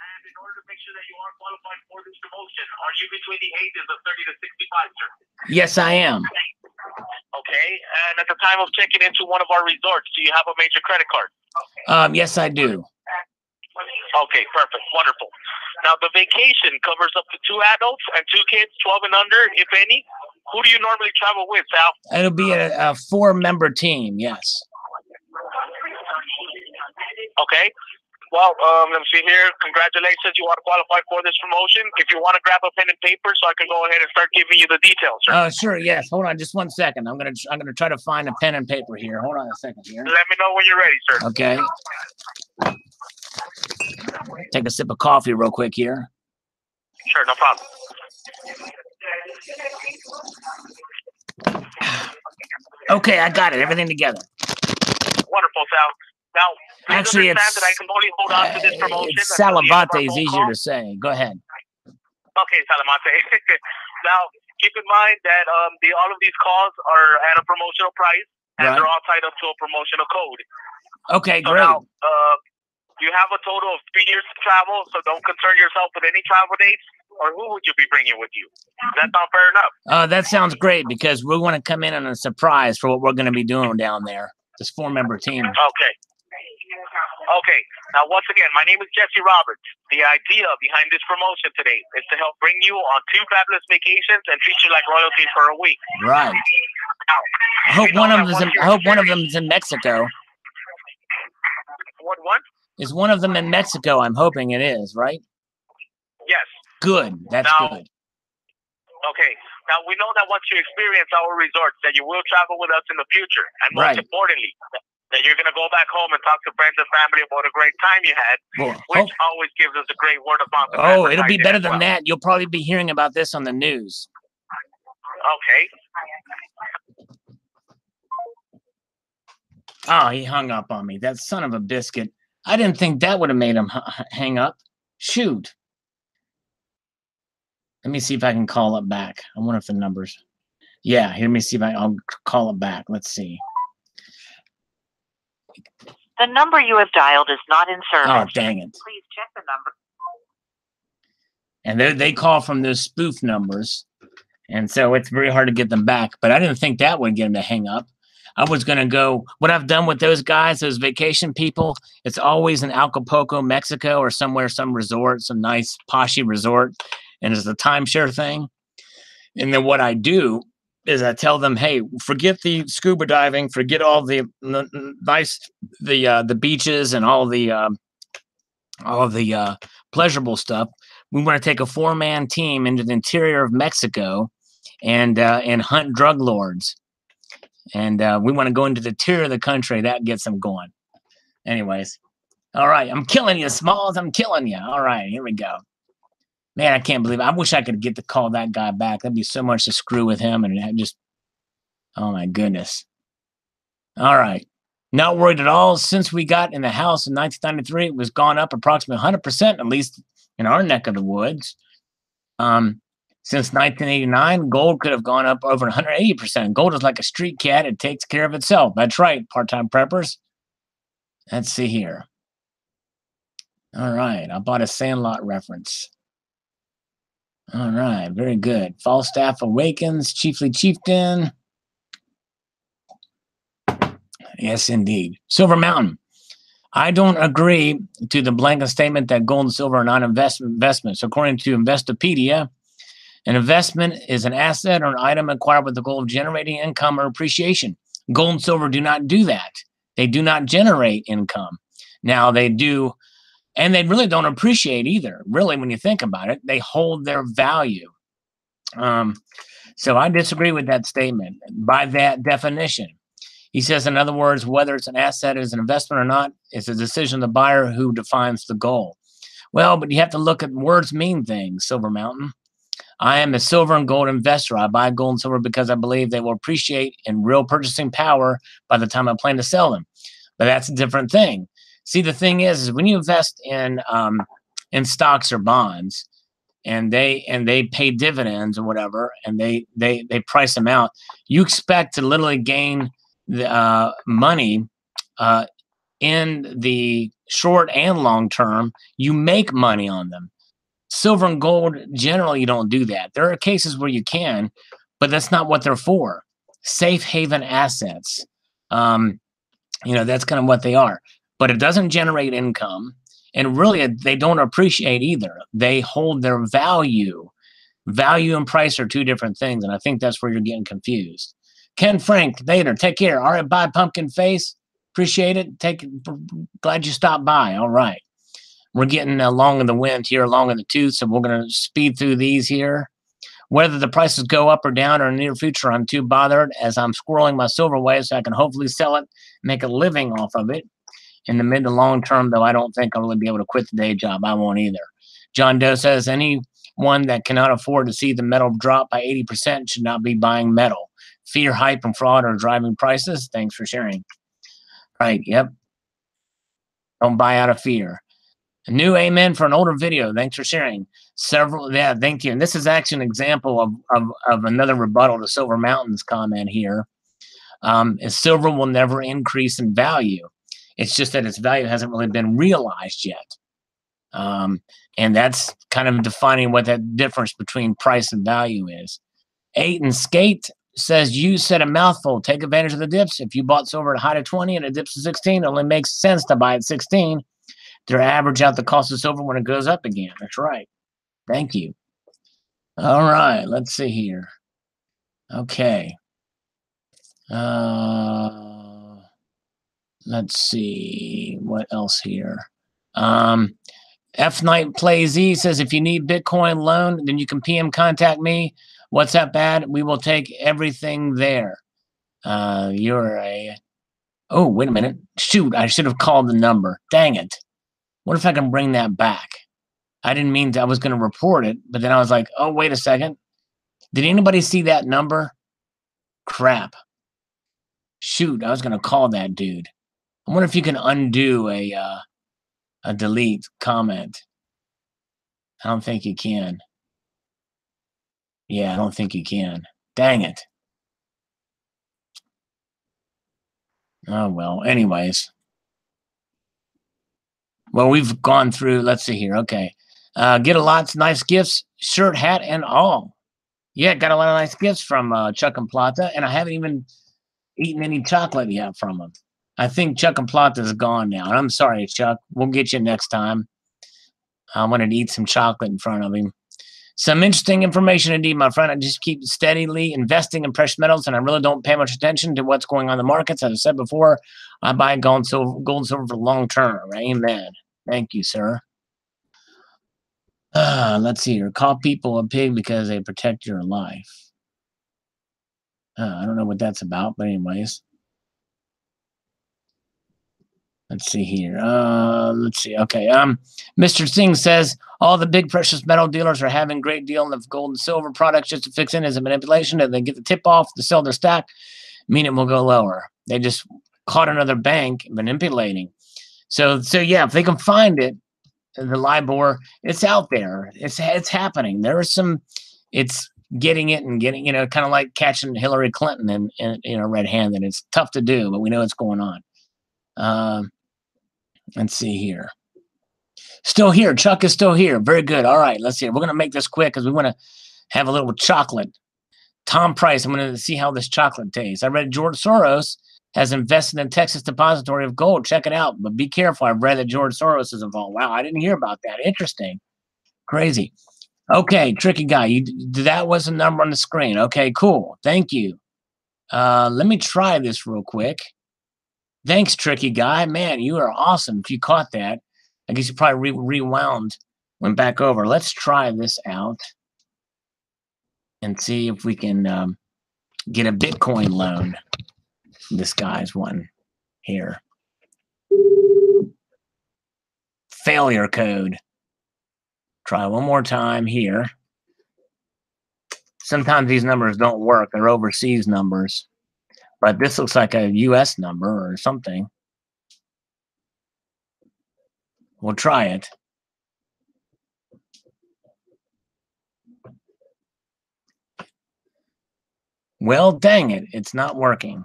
And in order to make sure that you are qualified for this promotion, are you between the ages of 30 to 65, sir? Yes, I am. Okay, and at the time of checking into one of our resorts, do you have a major credit card? Yes, I do. Okay, perfect, wonderful. Now, the vacation covers up to 2 adults and 2 kids, 12 and under, if any. Who do you normally travel with, Sal? It'll be a 4-member team, yes. Okay. Well, let me see here. Congratulations, you want to qualify for this promotion. If you want to grab a pen and paper, so I can go ahead and start giving you the details, sir. Sure, yes. Hold on, just 1 second. I'm gonna try to find a pen and paper here. Hold on a second here. Let me know when you're ready, sir. Okay. Take a sip of coffee real quick here. Sure, no problem. Okay, I got it. Everything together. Wonderful, Sal. Now, actually, that I can only hold on to this promotion. It's Salivate is easier to say. Go ahead. Okay, Salamate. Now, keep in mind that all of these calls are at a promotional price, and they're all tied up to a promotional code. Okay, so great. Now, you have a total of 3 years to travel, so don't concern yourself with any travel dates. Or who would you be bringing with you? Does that sound fair enough? That sounds great, because we want to come in on a surprise for what we're going to be doing down there. This 4-member team. Okay. Okay. Now, once again, my name is Jesse Roberts. The idea behind this promotion today is to help bring you on 2 fabulous vacations and treat you like royalty for a week. Right. I hope one of them is in Mexico. What one? Is one of them in Mexico? I'm hoping it is, right? Yes. Good. That's good. Okay. Now, we know that once you experience our resorts, that you will travel with us in the future. And most importantly, that you're going to go back home and talk to friends and family about a great time you had, which always gives us a great word of mouth. Oh, it'll be better than that. You'll probably be hearing about this on the news. Okay. Oh, he hung up on me. That son of a biscuit. I didn't think that would have made him hang up. Shoot. Let me see if I can call it back. I wonder if the numbers. Yeah, let me see if I'll call it back. Let's see. The number you have dialed is not in service. Oh, dang it. Please check the number. And they call from those spoof numbers. And so it's very hard to get them back. But I didn't think that would get them to hang up. I was going to go, what I've done with those guys, those vacation people, it's always in Acapulco, Mexico, or somewhere, some resort, some nice poshy resort. And it's a timeshare thing. And then what I do is I tell them, hey, forget the scuba diving, forget all the nice, the beaches and all the pleasurable stuff. We want to take a 4-man team into the interior of Mexico and hunt drug lords. And we want to go into the interior of the country. That gets them going. Anyways. All right. I'm killing you, Smalls. I'm killing you. All right. Here we go. Man, I can't believe it. I wish I could get to call that guy back. That'd be so much to screw with him. And just, oh, my goodness. All right. Not worried at all. Since we got in the house in 1993, it was gone up approximately 100%, at least in our neck of the woods. Since 1989, gold could have gone up over 180%. Gold is like a street cat. It takes care of itself. That's right, part-time preppers. Let's see here. All right. I bought a Sandlot reference. All right. Very good. Falstaff awakens. Chiefly chieftain. Yes, indeed. Silver Mountain. I don't agree to the blanket statement that gold and silver are not investments. According to Investopedia, an investment is an asset or an item acquired with the goal of generating income or appreciation. Gold and silver do not do that. They do not generate income. Now, they do, and they really don't appreciate either. Really, when you think about it, they hold their value. So I disagree with that statement by that definition. He says, in other words, whether it's an asset as an investment or not, it's a decision of the buyer who defines the goal. Well, but you have to look at words mean things, Silver Mountain. I am a silver and gold investor. I buy gold and silver because I believe they will appreciate in real purchasing power by the time I plan to sell them. But that's a different thing. See, the thing is when you invest in stocks or bonds, and they pay dividends or whatever, and they price them out, you expect to literally gain the money in the short and long term. You make money on them. Silver and gold, generally, you don't do that. There are cases where you can, but that's not what they're for. safe haven assets. You know, that's kind of what they are. But it doesn't generate income. And really, they don't appreciate either. They hold their value. Value and price are two different things. And I think that's where you're getting confused. Ken Frank, later. Take care. All right, bye, Pumpkin Face. Appreciate it. Glad you stopped by. All right. We're getting long in the wind here, long in the tooth. So we're going to speed through these here. Whether the prices go up or down or in the near future, I'm too bothered as I'm squirreling my silver away so I can hopefully sell it, make a living off of it. In the mid to long term, though, I don't think I'll really be able to quit the day job. I won't either. John Doe says, anyone that cannot afford to see the metal drop by 80% should not be buying metal. Fear, hype, and fraud are driving prices. Thanks for sharing. Right, yep. Don't buy out of fear. A new amen for an older video. Thanks for sharing. Yeah, thank you. And this is actually an example of another rebuttal to Silver Mountain's comment here. Silver will never increase in value. It's just that its value hasn't really been realized yet. And that's kind of defining what that difference between price and value is. 8 and Skate says, you said a mouthful. Take advantage of the dips. If you bought silver at a high to 20 and it dips to 16, it only makes sense to buy at 16. To average out the cost of silver when it goes up again. That's right. Thank you. All right. Let's see here. Okay. Let's see. What else here? F Knight Play Z says, if you need Bitcoin loan, then you can PM contact me. What's that bad? We will take everything there. You're a... Oh, wait a minute. Shoot, I should have called the number. Dang it. What if I can bring that back? I didn't mean to, I was going to report it, but then I was like, oh, wait a second. Did anybody see that number? Crap. Shoot, I was going to call that dude. I wonder if you can undo a delete comment. I don't think you can. Yeah, I don't think you can. Dang it. Oh, well, anyways. Well, we've gone through, let's see here. Okay. Get a lot of nice gifts, shirt, hat, and all. Yeah, got a lot of nice gifts from Chuck and Plata, and I haven't even eaten any chocolate yet from them. I think Chuck and Plata is gone now. And I'm sorry, Chuck. We'll get you next time. I wanted to eat some chocolate in front of him. Some interesting information indeed, my friend. I just keep steadily investing in precious metals, and I really don't pay much attention to what's going on in the markets. As I said before, I buy gold and silver for the long term. Amen. Thank you, sir. Let's see here. Call people a pig because they protect your life. I don't know what that's about, but anyways. Let's see here. Let's see. Okay. Mr. Singh says all the big precious metal dealers are having a great deal of gold and silver products just to fix in as a manipulation. And they get the tip off to sell their stack, mean it will go lower. They just caught another bank manipulating. So yeah, if they can find it, the LIBOR, it's out there. It's happening. There are some. It's getting it and getting, kind of like catching Hillary Clinton in red-handed. It's tough to do, but we know what's going on. Let's see here. Still here. Chuck is still here. Very good. All right. Let's see. We're going to make this quick because we want to have a little chocolate. Tom Price. I'm going to see how this chocolate tastes. I read George Soros has invested in Texas Depository of Gold. Check it out. But be careful. I've read that George Soros is involved. Wow. I didn't hear about that. Interesting. Crazy. Okay. Tricky guy. That was a number on the screen. Okay. Cool. Thank you. Let me try this real quick. Thanks, Tricky Guy. Man, you are awesome. If you caught that, I guess you probably rewound, went back over. Let's try this out and see if we can get a Bitcoin loan. This guy's one here. Failure code. Try one more time here. Sometimes these numbers don't work. They're overseas numbers. But this looks like a U.S. number or something. We'll try it. Well, dang it. It's not working.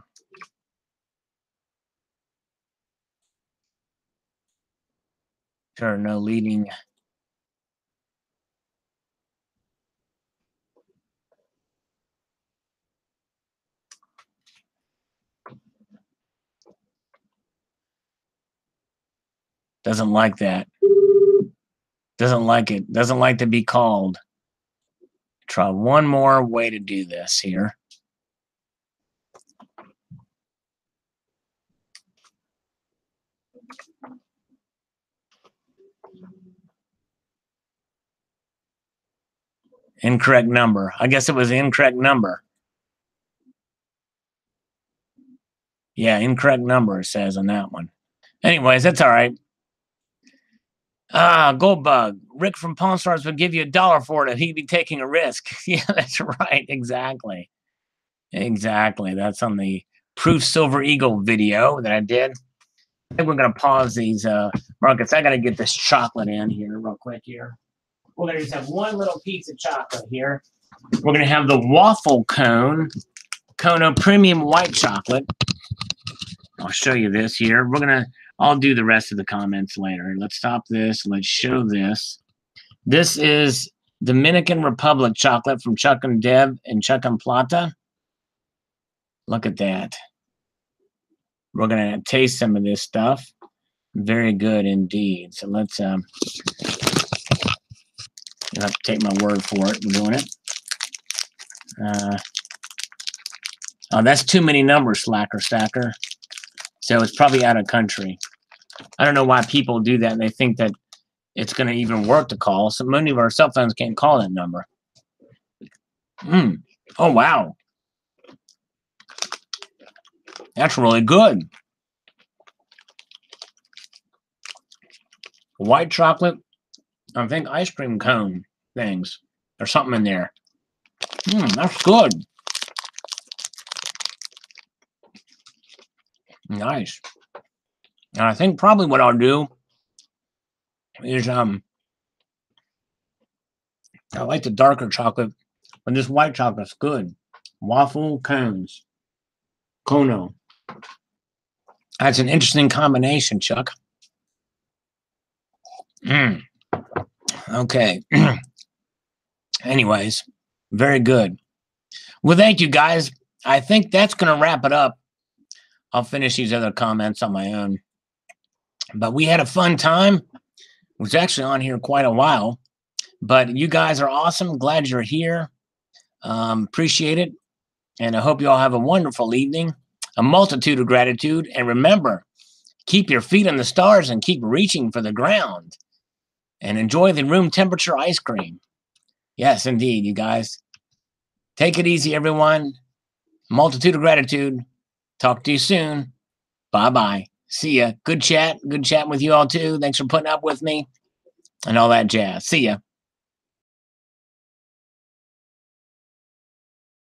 Sure, no leading. Doesn't like that. Doesn't like it. Doesn't like to be called. Try one more way to do this here. Incorrect number. I guess it was the incorrect number. Yeah, incorrect number, it says on that one. Anyways, that's all right. Gold Bug. Rick from Pawn Stars would give you $1 for it if he'd be taking a risk. Yeah, that's right. Exactly. Exactly. That's on the Proof Silver Eagle video that I did. I think we're going to pause these markets. I got to get this chocolate in here real quick here. We're going to just have one little piece of chocolate here. We're going to have the waffle cone, Kono Premium White Chocolate. I'll show you this here. I'll do the rest of the comments later. Let's stop this. Let's show this. This is Dominican Republic chocolate from Chuck and Deb and Chuck and Plata. Look at that. We're going to taste some of this stuff. Very good indeed. So let's, you'll have to take my word for it. We're doing it. Oh, that's too many numbers, Slacker Stacker. So it's probably out of country. I don't know why people do that and they think that it's going to even work to call. So many of our cell phones can't call that number. Oh, wow. That's really good. White chocolate, I think ice cream cone things. There's something in there. That's good. Nice. And I think probably what I'll do is I like the darker chocolate, but this white chocolate's good. Waffle cones. Kono. That's an interesting combination, Chuck. Okay. Anyways, very good. Well, thank you, guys. I think that's going to wrap it up. I'll finish these other comments on my own. But we had a fun time. Was actually on here quite a while. But you guys are awesome. Glad you're here. Appreciate it. And I hope you all have a wonderful evening. A multitude of gratitude. And remember, keep your feet on the stars and keep reaching for the ground. And enjoy the room temperature ice cream. Yes, indeed, you guys. Take it easy, everyone. Multitude of gratitude. Talk to you soon. Bye-bye. See ya. Good chat. Good chatting with you all, too. Thanks for putting up with me and all that jazz. See ya.